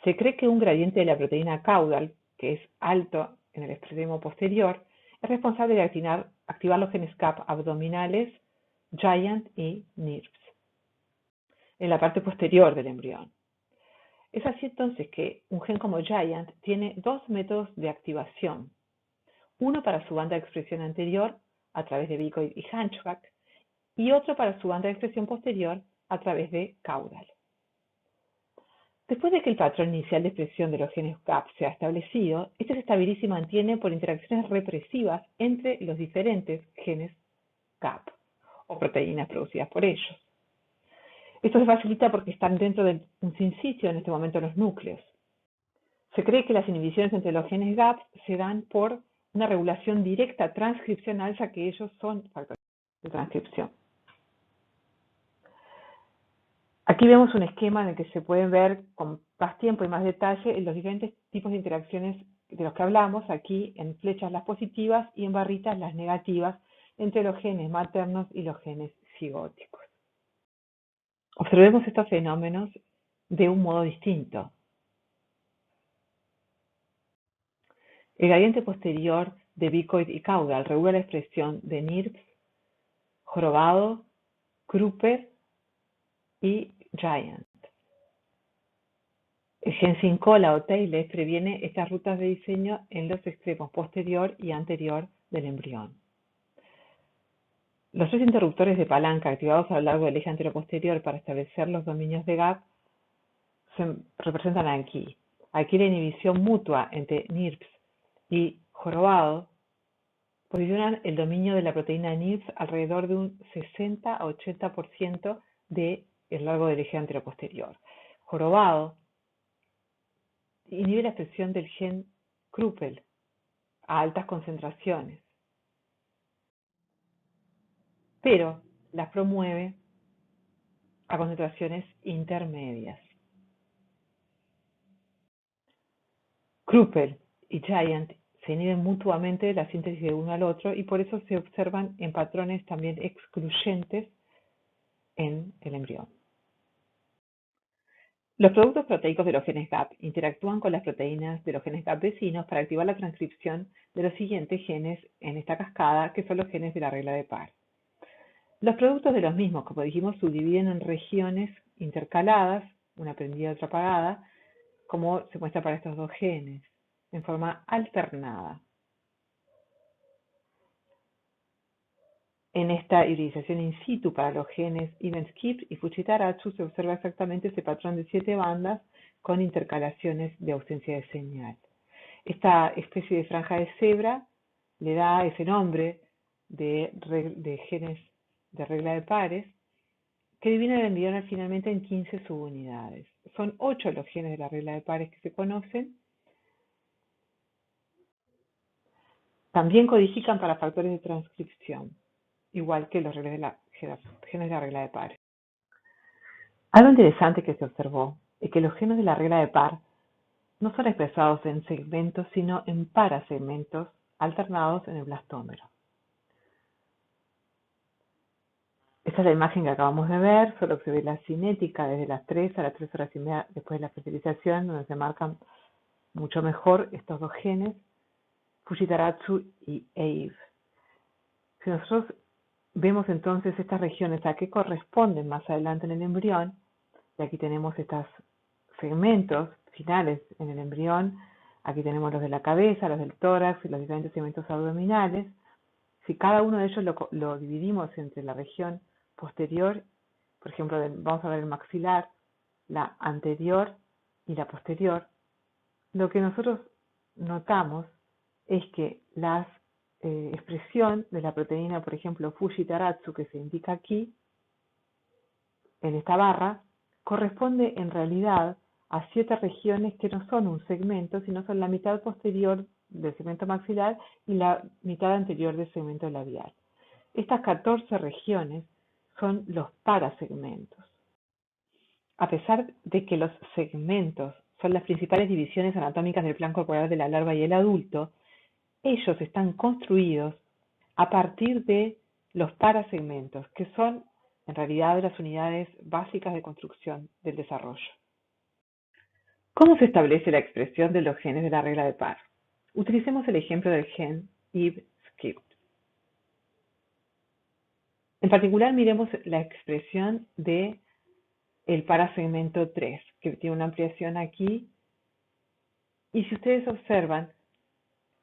Se cree que un gradiente de la proteína caudal, que es alto en el extremo posterior, es responsable de activar los genes GAP abdominales, Giant y NIRPS, en la parte posterior del embrión. Es así entonces que un gen como Giant tiene dos métodos de activación, uno para su banda de expresión anterior a través de Bicoid y Hunchback y otro para su banda de expresión posterior a través de caudal. Después de que el patrón inicial de expresión de los genes GAP sea establecido, este se estabiliza y mantiene por interacciones represivas entre los diferentes genes GAP o proteínas producidas por ellos. Esto se facilita porque están dentro de un sinsitio en este momento los núcleos. Se cree que las inhibiciones entre los genes GAP se dan por una regulación directa transcripcional, ya que ellos son factores de transcripción. Aquí vemos un esquema en el que se pueden ver con más tiempo y más detalle los diferentes tipos de interacciones de los que hablamos, aquí en flechas las positivas y en barritas las negativas entre los genes maternos y los genes cigóticos. Observemos estos fenómenos de un modo distinto. El gradiente posterior de Bicoid y caudal regula la expresión de NIRPS, jorobado, Kruppel y Giant. El gen sin cola o tailless previene estas rutas de diseño en los extremos posterior y anterior del embrión. Los tres interruptores de palanca activados a lo largo del eje anteroposterior para establecer los dominios de GAP se representan aquí. Aquí la inhibición mutua entre NIRPS y jorobado posicionan el dominio de la proteína NIRPS alrededor de un 60 a 80% del largo del eje anteroposterior. Jorobado inhibe la expresión del gen Kruppel a altas concentraciones, pero las promueve a concentraciones intermedias. Kruppel y Giant se inhiben mutuamente la síntesis de uno al otro y por eso se observan en patrones también excluyentes en el embrión. Los productos proteicos de los genes GAP interactúan con las proteínas de los genes GAP vecinos para activar la transcripción de los siguientes genes en esta cascada, que son los genes de la regla de Parr. Los productos de los mismos, como dijimos, subdividen en regiones intercaladas, una prendida y otra apagada, como se muestra para estos dos genes, en forma alternada. En esta hibridización in situ para los genes Evans-Kippt y Fujitaratsu se observa exactamente ese patrón de 7 bandas con intercalaciones de ausencia de señal. Esta especie de franja de cebra le da ese nombre de genes de regla de pares que dividen el embrión finalmente en 15 subunidades. Son 8 los genes de la regla de pares que se conocen. También codifican para factores de transcripción, igual que los genes de la regla de pares. Algo interesante que se observó es que los genes de la regla de Parr no son expresados en segmentos, sino en parasegmentos alternados en el blastómero. Esta es la imagen que acabamos de ver, solo que se ve la cinética desde las 3 a las 3 horas y media después de la fertilización, donde se marcan mucho mejor estos dos genes, Fujitaratsu y EIV. Si nosotros vemos entonces estas regiones a qué corresponden más adelante en el embrión, y aquí tenemos estos segmentos finales en el embrión, aquí tenemos los de la cabeza, los del tórax y los diferentes segmentos abdominales. Si cada uno de ellos lo dividimos entre la región posterior, por ejemplo, vamos a ver el maxilar, la anterior y la posterior, lo que nosotros notamos es que la expresión de la proteína, por ejemplo, Fujitaratsu, que se indica aquí, en esta barra, corresponde en realidad a 7 regiones que no son un segmento, sino son la mitad posterior del segmento maxilar y la mitad anterior del segmento labial. Estas 14 regiones son los parasegmentos. A pesar de que los segmentos son las principales divisiones anatómicas del plan corporal de la larva y el adulto, ellos están construidos a partir de los parasegmentos, que son en realidad las unidades básicas de construcción del desarrollo. ¿Cómo se establece la expresión de los genes de la regla de Parr? Utilicemos el ejemplo del gen Ib-Skip. En particular, miremos la expresión de el parasegmento 3, que tiene una ampliación aquí. Y si ustedes observan,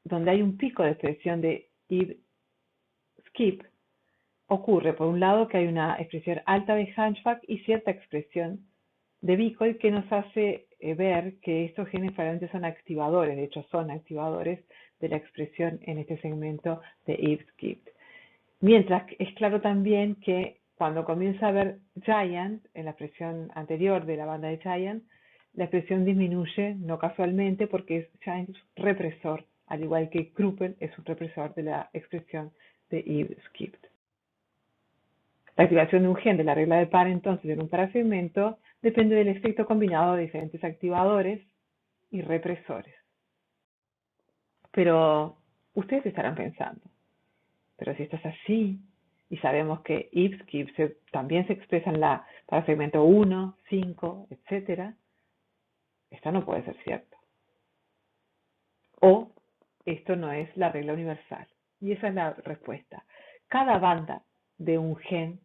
donde hay un pico de expresión de Ib-Skip, ocurre por un lado que hay una expresión alta de Hunchback y cierta expresión de Bicoid que nos hace ver que estos genes probablemente son activadores, de hecho son activadores de la expresión en este segmento de Ib-Skip. Mientras es claro también que cuando comienza a ver Giant, en la expresión anterior de la banda de Giant, la expresión disminuye, no casualmente, porque Giant es un represor, al igual que Kruppel es un represor de la expresión de Ib-Skip. La activación de un gen de la regla de Parr, entonces, en un parasegmento, depende del efecto combinado de diferentes activadores y represores. Pero ustedes estarán pensando, pero si esto es así, y sabemos que Ib-Skip también se expresa en la parasegmento 1, 5, etc., esto no puede ser cierto. O esto no es la regla universal. Y esa es la respuesta. Cada banda de un gen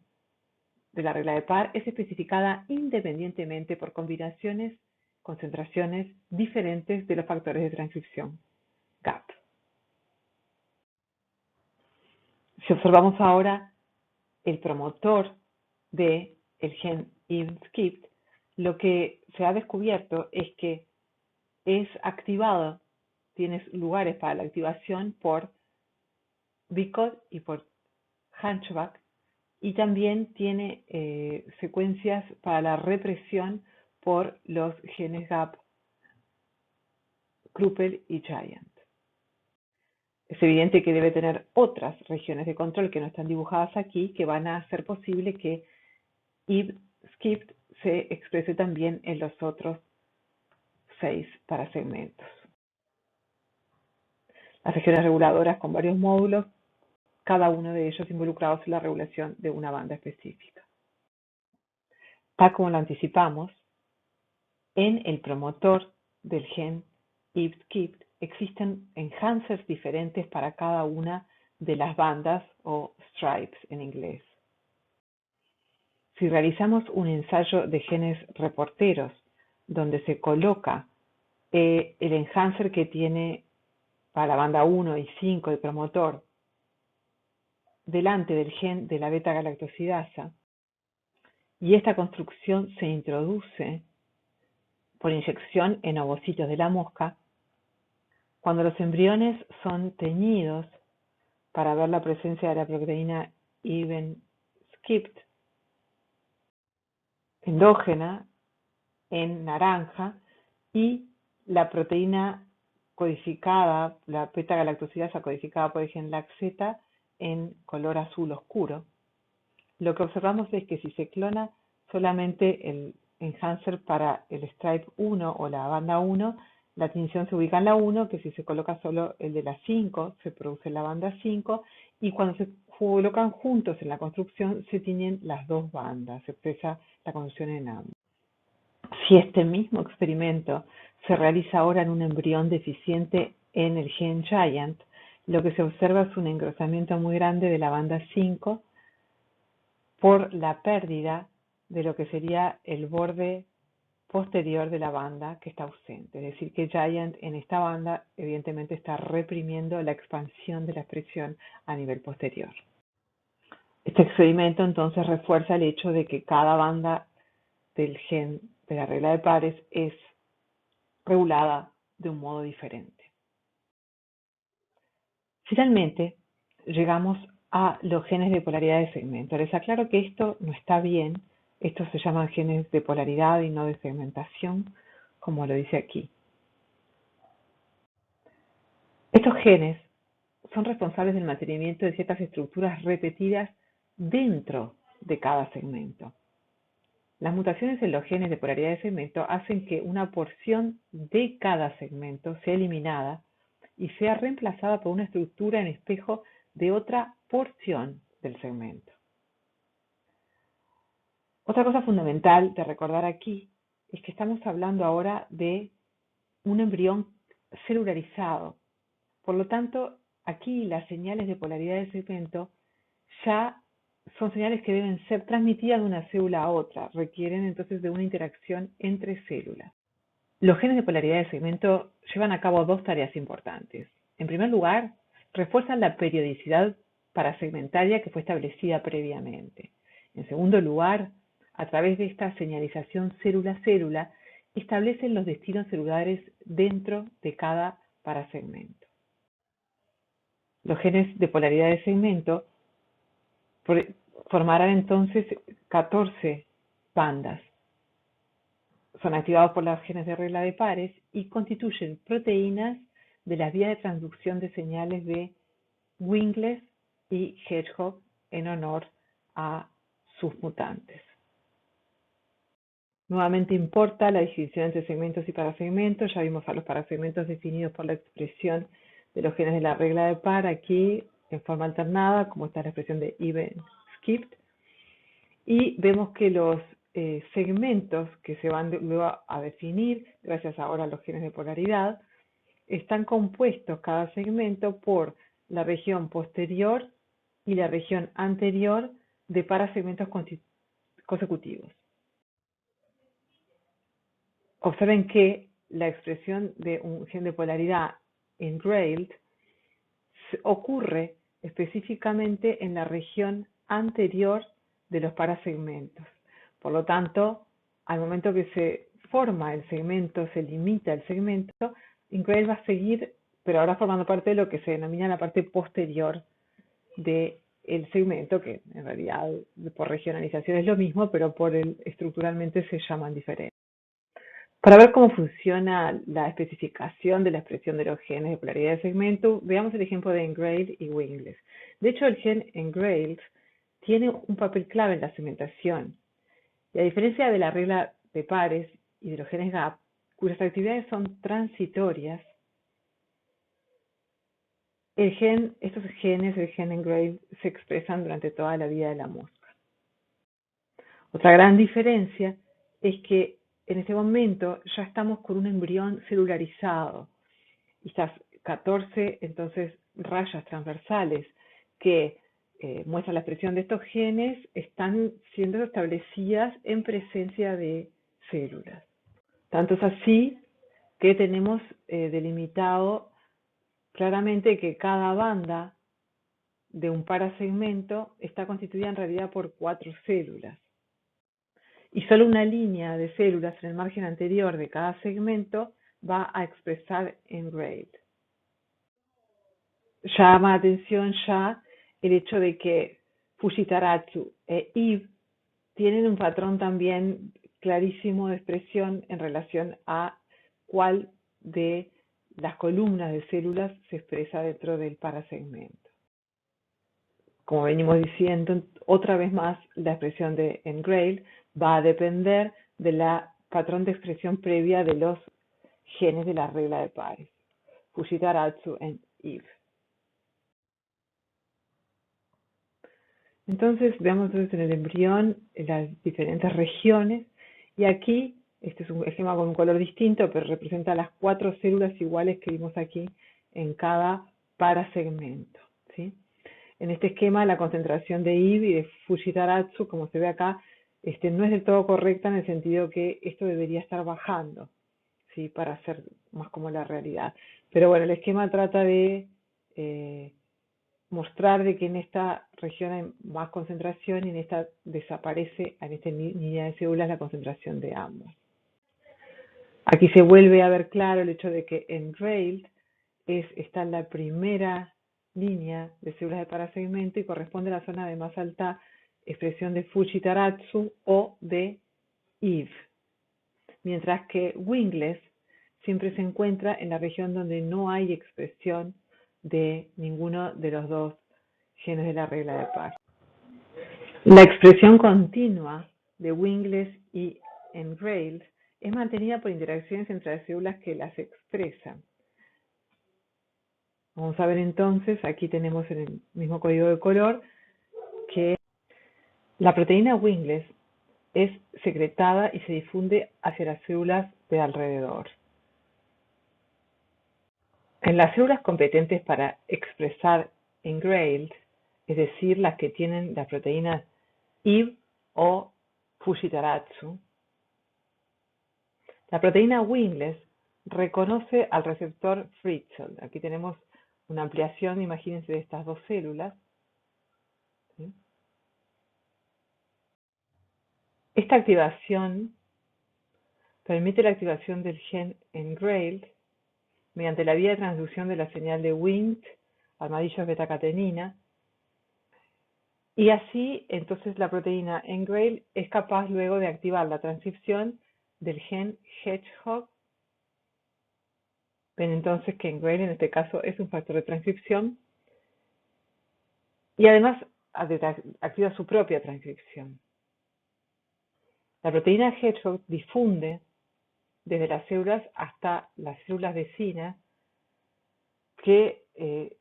de la regla de Parr es especificada independientemente por combinaciones, concentraciones diferentes de los factores de transcripción GAP. Si observamos ahora el promotor del gen Ib-Skip, lo que se ha descubierto es que es activado, tiene lugares para la activación por Bicod y por Hunchback, y también tiene secuencias para la represión por los genes GAP, Kruppel y Giant. Es evidente que debe tener otras regiones de control que no están dibujadas aquí, que van a hacer posible que Ib-Skip se exprese también en los otros 6 parasegmentos. Las regiones reguladoras con varios módulos, cada uno de ellos involucrados en la regulación de una banda específica. Tal como lo anticipamos, En el promotor del gen IB-SCIPT existen enhancers diferentes para cada una de las bandas o stripes en inglés. Si realizamos un ensayo de genes reporteros donde se coloca el enhancer que tiene para la banda 1 y 5 del promotor delante del gen de la beta-galactosidasa y esta construcción se introduce por inyección en ovocitos de la mosca, cuando los embriones son teñidos para ver la presencia de la proteína IB-SCIPT endógena en naranja y la proteína codificada, la beta-galactosidasa codificada por el gen LAC-Z en color azul oscuro. Lo que observamos es que si se clona solamente el enhancer para el stripe 1 o la banda 1, la tinción se ubica en la 1, que si se coloca solo el de la 5, se produce la banda 5, y cuando se colocan juntos en la construcción, se tiñen las dos bandas, se expresa la construcción en ambos. Si este mismo experimento se realiza ahora en un embrión deficiente en el gen Giant, lo que se observa es un engrosamiento muy grande de la banda 5 por la pérdida de lo que sería el borde posterior de la banda que está ausente. Es decir, que Giant en esta banda evidentemente está reprimiendo la expansión de la expresión a nivel posterior. Este experimento entonces refuerza el hecho de que cada banda del gen de la regla de pares es regulada de un modo diferente. Finalmente, llegamos a los genes de polaridad de segmento. Les aclaro que esto no está bien. Estos se llaman genes de polaridad y no de segmentación, como lo dice aquí. Estos genes son responsables del mantenimiento de ciertas estructuras repetidas dentro de cada segmento. Las mutaciones en los genes de polaridad de segmento hacen que una porción de cada segmento sea eliminada y sea reemplazada por una estructura en espejo de otra porción del segmento. Otra cosa fundamental de recordar aquí es que estamos hablando ahora de un embrión celularizado. Por lo tanto, aquí las señales de polaridad de segmento ya son señales que deben ser transmitidas de una célula a otra, requieren entonces de una interacción entre células. Los genes de polaridad de segmento llevan a cabo dos tareas importantes. En primer lugar, refuerzan la periodicidad parasegmentaria que fue establecida previamente. En segundo lugar, a través de esta señalización célula-célula, establecen los destinos celulares dentro de cada parasegmento. Los genes de polaridad de segmento formarán entonces 14 bandas. Son activados por los genes de regla de pares y constituyen proteínas de las vías de transducción de señales de Wingles y Hedgehog en honor a sus mutantes. Nuevamente importa la distinción entre segmentos y parasegmentos. Ya vimos a los parasegmentos definidos por la expresión de los genes de la regla de par aquí en forma alternada, como está la expresión de IB-SCIPT. Y vemos que los segmentos que se van luego a definir, gracias ahora a los genes de polaridad, están compuestos cada segmento por la región posterior y la región anterior de parasegmentos consecutivos. Observen que la expresión de un gen de polaridad engrailed ocurre específicamente en la región anterior de los parasegmentos. Por lo tanto, al momento que se forma el segmento, se limita el segmento, engrailed va a seguir, pero ahora formando parte de lo que se denomina la parte posterior del segmento, que en realidad por regionalización es lo mismo, pero estructuralmente se llaman diferentes. Para ver cómo funciona la especificación de la expresión de los genes de polaridad de segmento, veamos el ejemplo de engrailed y Wingles. De hecho, el gen engrailed tiene un papel clave en la segmentación. Y a diferencia de la regla de pares y de los genes GAP, cuyas actividades son transitorias, estos genes del gen engrailed se expresan durante toda la vida de la mosca. Otra gran diferencia es que en ese momento ya estamos con un embrión celularizado. Y estas 14 entonces rayas transversales que muestran la expresión de estos genes están siendo establecidas en presencia de células. Tanto es así que tenemos delimitado claramente que cada banda de un parasegmento está constituida en realidad por 4 células. Y solo una línea de células en el margen anterior de cada segmento va a expresar engrade. Llama la atención ya el hecho de que Fujitaratsu e Eve tienen un patrón también clarísimo de expresión en relación a cuál de las columnas de células se expresa dentro del parasegmento. Como venimos diciendo, otra vez más, la expresión de engrade va a depender del patrón de expresión previa de los genes de la regla de pares, Fujitaratsu y Eve. Entonces, veamos en el embrión las diferentes regiones, y aquí, este es un esquema con un color distinto, pero representa las 4 células iguales que vimos aquí en cada parasegmento, ¿sí? En este esquema, la concentración de Eve y de Fujitaratsu, como se ve acá, no es del todo correcta en el sentido que esto debería estar bajando, ¿sí? Para ser más como la realidad. Pero bueno, el esquema trata de mostrar de que en esta región hay más concentración y en esta desaparece, en esta línea de células, la concentración de ambos. Aquí se vuelve a ver claro el hecho de que engrailed está en la primera línea de células de parasegmento y corresponde a la zona de más alta expresión de Fujitaratsu o de Eve, mientras que wingless siempre se encuentra en la región donde no hay expresión de ninguno de los dos genes de la regla de par. La expresión continua de wingless y engrailed es mantenida por interacciones entre las células que las expresan. Vamos a ver entonces, aquí tenemos en el mismo código de color que la proteína wingless es secretada y se difunde hacia las células de alrededor. En las células competentes para expresar engrailed, es decir, las que tienen la proteína Eve o Fujitaratsu, la proteína wingless reconoce al receptor Fritzl. Aquí tenemos una ampliación, imagínense, de estas dos células. ¿Sí? Esta activación permite la activación del gen engrailed mediante la vía de transducción de la señal de Wnt, armadillos beta-catenina, y así entonces la proteína engrailed es capaz luego de activar la transcripción del gen hedgehog. Ven entonces que engrailed en este caso es un factor de transcripción y además activa su propia transcripción. La proteína hedgehog difunde desde las células hasta las células vecinas que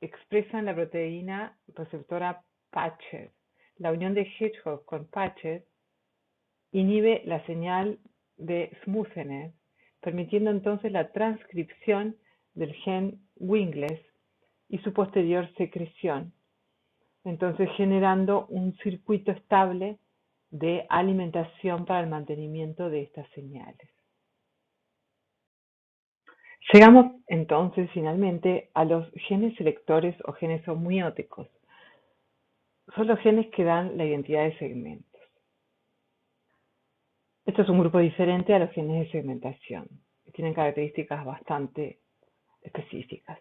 expresan la proteína receptora Patched. La unión de hedgehog con Patched inhibe la señal de smoothness, permitiendo entonces la transcripción del gen wingless y su posterior secreción, entonces generando un circuito estable de alimentación para el mantenimiento de estas señales. Llegamos entonces finalmente a los genes selectores o genes homeóticos. Son los genes que dan la identidad de segmentos. Esto es un grupo diferente a los genes de segmentación, que tienen características bastante específicas.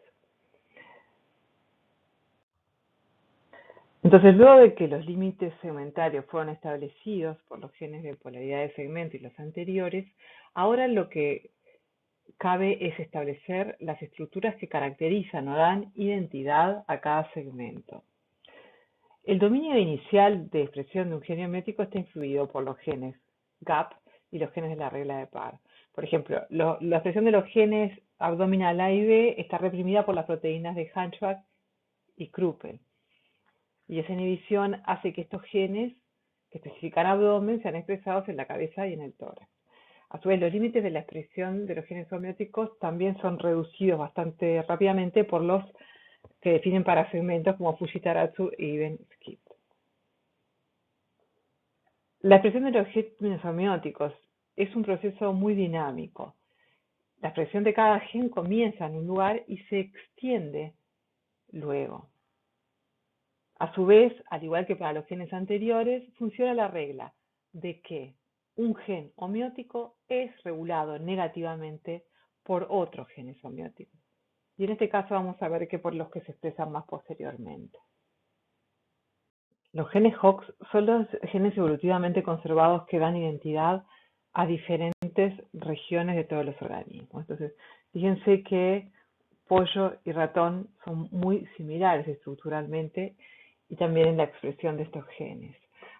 Entonces, luego de que los límites segmentarios fueron establecidos por los genes de polaridad de segmento y los anteriores, ahora lo que cabe es establecer las estructuras que caracterizan o dan identidad a cada segmento. El dominio inicial de expresión de un gen homeótico está influido por los genes GAP y los genes de la regla de par. Por ejemplo, la expresión de los genes abdominal A y B está reprimida por las proteínas de Hunchback y Kruppel. Y esa inhibición hace que estos genes que especifican abdomen sean expresados en la cabeza y en el tórax. A su vez, los límites de la expresión de los genes homeóticos también son reducidos bastante rápidamente por los que definen parasegmentos como Fujitaratsu y Ivan-Skip. La expresión de los genes homeóticos es un proceso muy dinámico. La expresión de cada gen comienza en un lugar y se extiende luego. A su vez, al igual que para los genes anteriores, funciona la regla de que un gen homeótico es regulado negativamente por otros genes homeóticos. Y en este caso vamos a ver que por los que se expresan más posteriormente. Los genes Hox son los genes evolutivamente conservados que dan identidad a diferentes regiones de todos los organismos. Entonces, fíjense que pollo y ratón son muy similares estructuralmente y también en la expresión de estos genes.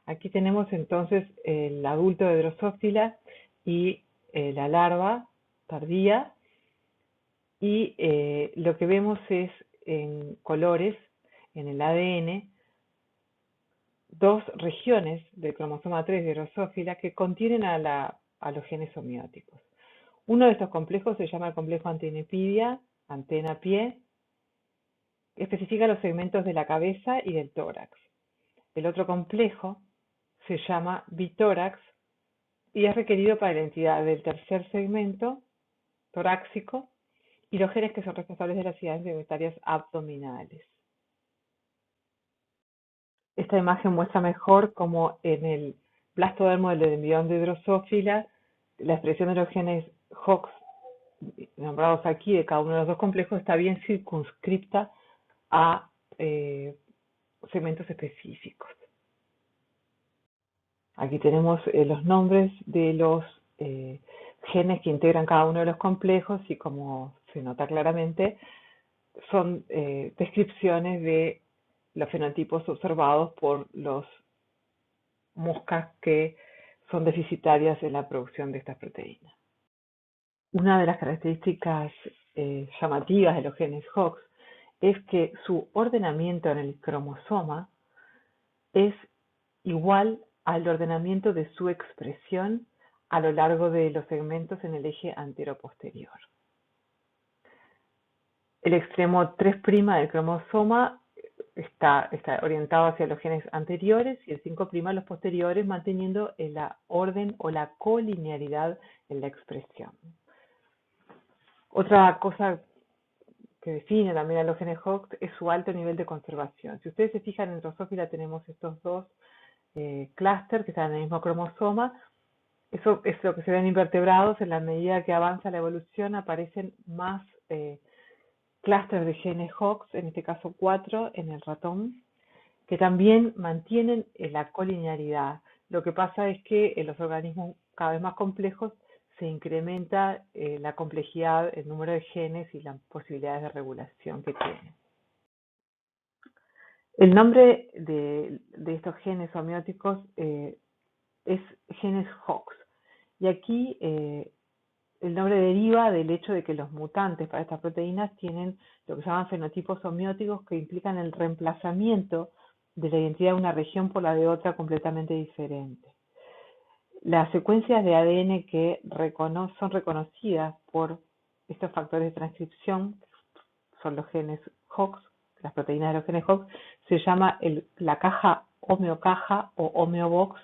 Aquí tenemos entonces el adulto de Drosophila y la larva tardía, y lo que vemos es en colores en el ADN dos regiones del cromosoma 3 de Drosophila que contienen a los genes homeóticos. Uno de estos complejos se llama el complejo antenepidia, antena-pie, especifica los segmentos de la cabeza y del tórax. El otro complejo se llama bitórax y es requerido para la identidad del tercer segmento torácico y los genes que son responsables de las ciudades secundarias abdominales. Esta imagen muestra mejor cómo en el blastodermo del embrión de Drosophila la expresión de los genes Hox nombrados aquí de cada uno de los dos complejos está bien circunscripta a segmentos específicos. Aquí tenemos los nombres de los genes que integran cada uno de los complejos y, como se nota claramente, son descripciones de los fenotipos observados por las moscas que son deficitarias en la producción de estas proteínas. Una de las características llamativas de los genes Hox es que su ordenamiento en el cromosoma es igual al ordenamiento de su expresión a lo largo de los segmentos en el eje antero-posterior. El extremo 3' del cromosoma está orientado hacia los genes anteriores y el 5' a los posteriores, manteniendo la orden o la colinearidad en la expresión. Otra cosa que define también a los genes Hox es su alto nivel de conservación. Si ustedes se fijan, en Drosophila tenemos estos dos clústeres que están en el mismo cromosoma. Eso es lo que se ven invertebrados. En la medida que avanza la evolución aparecen más clústeres de genes Hox, en este caso 4 en el ratón, que también mantienen la colinearidad. Lo que pasa es que en los organismos cada vez más complejos se incrementa la complejidad, el número de genes y las posibilidades de regulación que tienen. El nombre de estos genes homeóticos es genes Hox. Y aquí el nombre deriva del hecho de que los mutantes para estas proteínas tienen lo que se llaman fenotipos homeóticos, que implican el reemplazamiento de la identidad de una región por la de otra completamente diferente. Las secuencias de ADN que son reconocidas por estos factores de transcripción, son los genes Hox, las proteínas de los genes Hox, se llama la caja homeocaja o homeobox,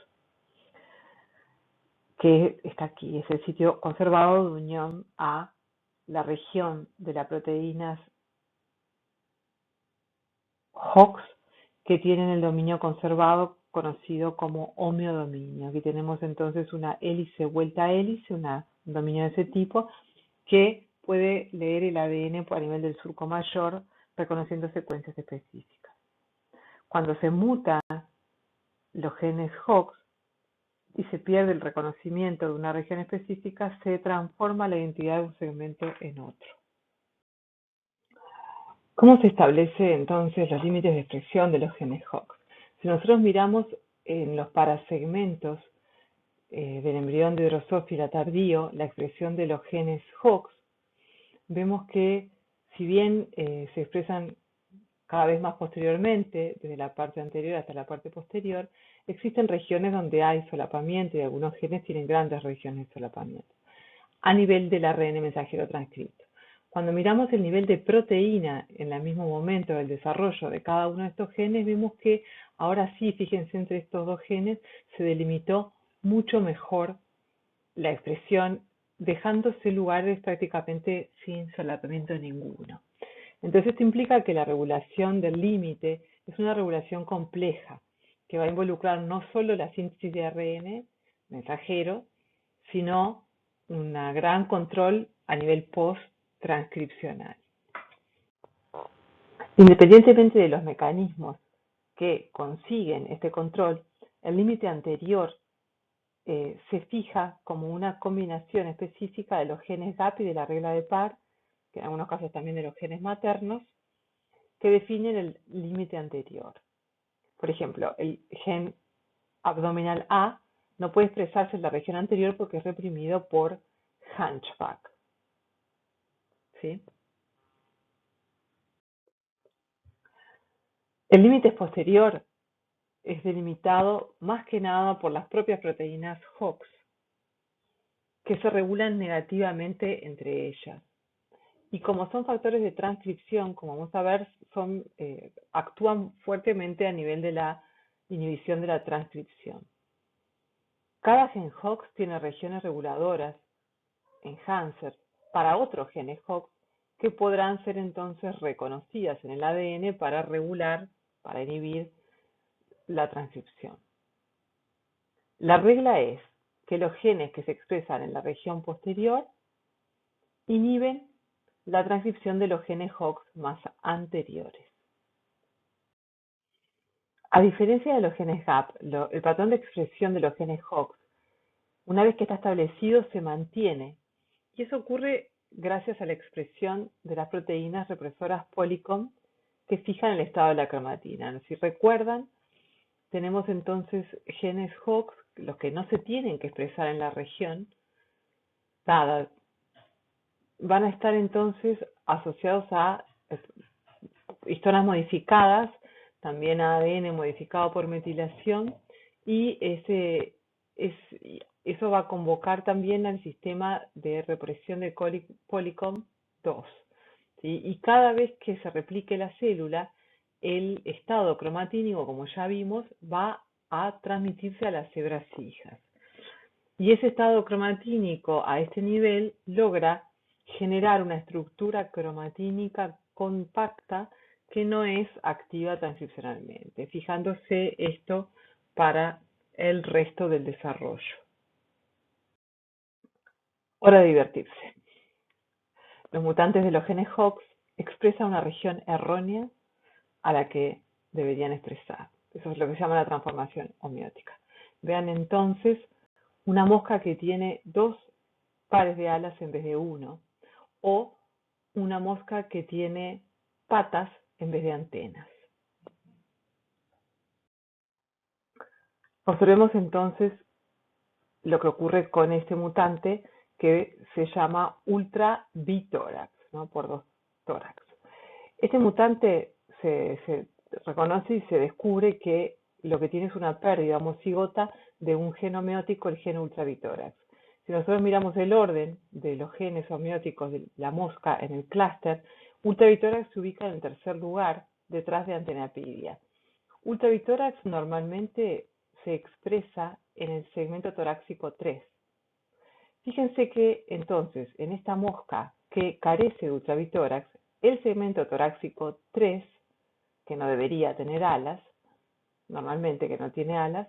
que está aquí, es el sitio conservado de unión a la región de las proteínas Hox que tienen el dominio conservado conocido como homeodominio. Aquí tenemos entonces una hélice vuelta a hélice, un dominio de ese tipo, que puede leer el ADN a nivel del surco mayor, reconociendo secuencias específicas. Cuando se mutan los genes Hox y se pierde el reconocimiento de una región específica, se transforma la identidad de un segmento en otro. ¿Cómo se establece entonces los límites de expresión de los genes Hox? Si nosotros miramos en los parasegmentos del embrión de Drosophila tardío la expresión de los genes Hox, vemos que si bien se expresan Cada vez más posteriormente, desde la parte anterior hasta la parte posterior, existen regiones donde hay solapamiento y algunos genes tienen grandes regiones de solapamiento a nivel del ARN mensajero transcripto. Cuando miramos el nivel de proteína en el mismo momento del desarrollo de cada uno de estos genes, vemos que ahora sí, fíjense, entre estos dos genes se delimitó mucho mejor la expresión, dejándose lugares prácticamente sin solapamiento ninguno. Entonces esto implica que la regulación del límite es una regulación compleja que va a involucrar no solo la síntesis de ARN mensajero, sino un gran control a nivel post-transcripcional. Independientemente de los mecanismos que consiguen este control, el límite anterior se fija como una combinación específica de los genes GAP y de la regla de par, que en algunos casos también de los genes maternos, que definen el límite anterior. Por ejemplo, el gen abdominal A no puede expresarse en la región anterior porque es reprimido por Hunchback. ¿Sí? El límite posterior es delimitado más que nada por las propias proteínas Hox, que se regulan negativamente entre ellas. Y como son factores de transcripción, como vamos a ver, actúan fuertemente a nivel de la inhibición de la transcripción. Cada gen Hox tiene regiones reguladoras, enhancer, para otros genes Hox que podrán ser entonces reconocidas en el ADN para regular, para inhibir la transcripción. La regla es que los genes que se expresan en la región posterior inhiben la transcripción de los genes Hox más anteriores. A diferencia de los genes GAP, el patrón de expresión de los genes Hox, una vez que está establecido, se mantiene. Y eso ocurre gracias a la expresión de las proteínas represoras Polycomb que fijan el estado de la cromatina. Si recuerdan, tenemos entonces genes Hox, los que no se tienen que expresar en la región, nada, van a estar entonces asociados a histonas modificadas, también a ADN modificado por metilación, y eso va a convocar también al sistema de represión de Polycomb 2. ¿Sí? Y cada vez que se replique la célula, el estado cromatínico, como ya vimos, va a transmitirse a las hebras hijas. Y ese estado cromatínico a este nivel logra generar una estructura cromatínica compacta que no es activa transcripcionalmente, fijándose esto para el resto del desarrollo. Hora de divertirse. Los mutantes de los genes Hox expresan una región errónea a la que deberían expresar. Eso es lo que se llama la transformación homeótica. Vean entonces una mosca que tiene 2 pares de alas en vez de 1, o una mosca que tiene patas en vez de antenas. Observemos entonces lo que ocurre con este mutante que se llama ultra bitórax, ¿no? Por 2 tórax. Este mutante se reconoce y se descubre que lo que tiene es una pérdida homocigota de un gen homeótico, el gen ultrabitórax. Si nosotros miramos el orden de los genes homeóticos de la mosca en el clúster, ultrabitórax se ubica en el tercer lugar, detrás de Antenapidia. Ultrabitórax normalmente se expresa en el segmento torácico 3. Fíjense que entonces en esta mosca que carece de ultrabitórax, el segmento torácico 3, que no debería tener alas, normalmente que no tiene alas,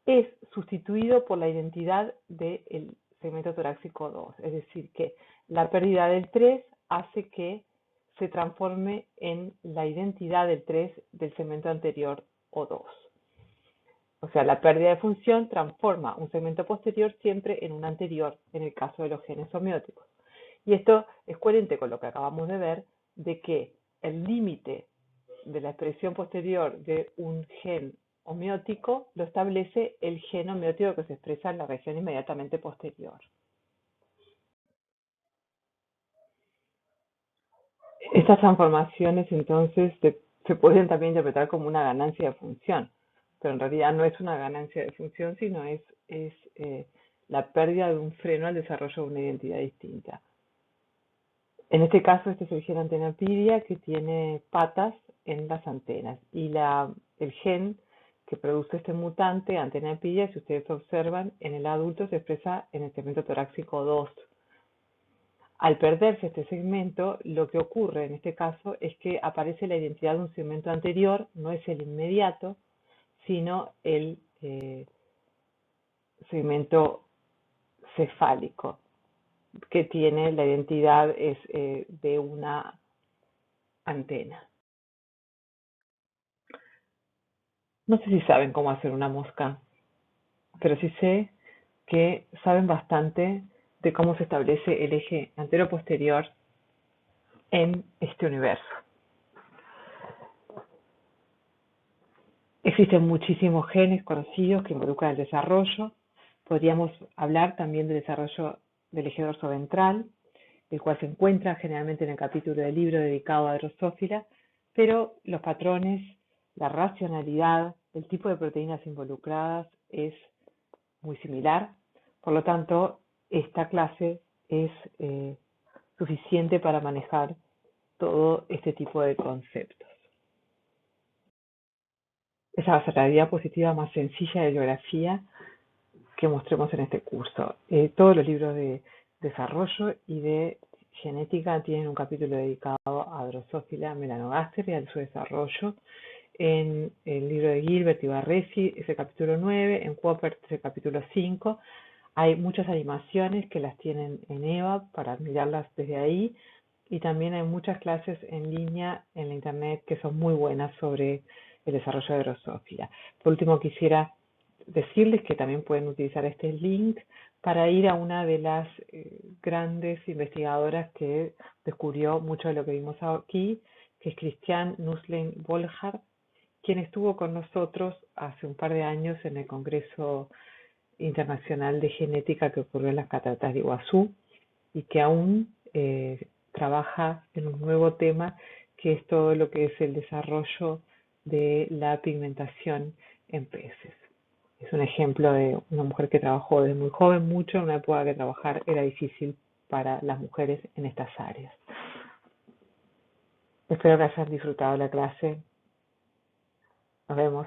es sustituido por la identidad del segmento torácico 2. Es decir, que la pérdida del 3 hace que se transforme en la identidad del 3 del segmento anterior o 2. O sea, la pérdida de función transforma un segmento posterior siempre en un anterior, en el caso de los genes homeóticos. Y esto es coherente con lo que acabamos de ver, de que el límite de la expresión posterior de un gen homeótico lo establece el gen homeótico que se expresa en la región inmediatamente posterior. Estas transformaciones entonces se pueden también interpretar como una ganancia de función, pero en realidad no es una ganancia de función, sino es la pérdida de un freno al desarrollo de una identidad distinta. En este caso, este es el gen antenapidia que tiene patas en las antenas y el gen que produce este mutante antenapidia, si ustedes observan, en el adulto se expresa en el segmento torácico 2. Al perderse este segmento, lo que ocurre en este caso es que aparece la identidad de un segmento anterior, no es el inmediato, sino el segmento cefálico, que tiene la identidad de una antena. No sé si saben cómo hacer una mosca, pero sí sé que saben bastante de cómo se establece el eje antero-posterior en este universo. Existen muchísimos genes conocidos que involucran el desarrollo. Podríamos hablar también del desarrollo del eje dorsoventral, el cual se encuentra generalmente en el capítulo del libro dedicado a Drosófila, pero los patrones, la racionalidad, el tipo de proteínas involucradas es muy similar. Por lo tanto, esta clase es suficiente para manejar todo este tipo de conceptos. Esa va a ser la diapositiva más sencilla de biografía que mostremos en este curso. Todos los libros de desarrollo y de genética tienen un capítulo dedicado a Drosophila melanogaster y a su desarrollo. En el libro de Gilbert y Barresi es el capítulo 9, en Cooper es el capítulo 5. Hay muchas animaciones que las tienen en EVA para mirarlas desde ahí, y también hay muchas clases en línea en la internet que son muy buenas sobre el desarrollo de Drosophila. Por último, quisiera decirles que también pueden utilizar este link para ir a una de las grandes investigadoras que descubrió mucho de lo que vimos aquí, que es Christiane Nusslein-Volhard, quien estuvo con nosotros hace un par de años en el Congreso Internacional de Genética que ocurrió en las Cataratas de Iguazú, y que aún trabaja en un nuevo tema, que es todo lo que es el desarrollo de la pigmentación en peces. Es un ejemplo de una mujer que trabajó desde muy joven mucho, en una época que trabajar era difícil para las mujeres en estas áreas. Espero que hayan disfrutado la clase. Nos vemos.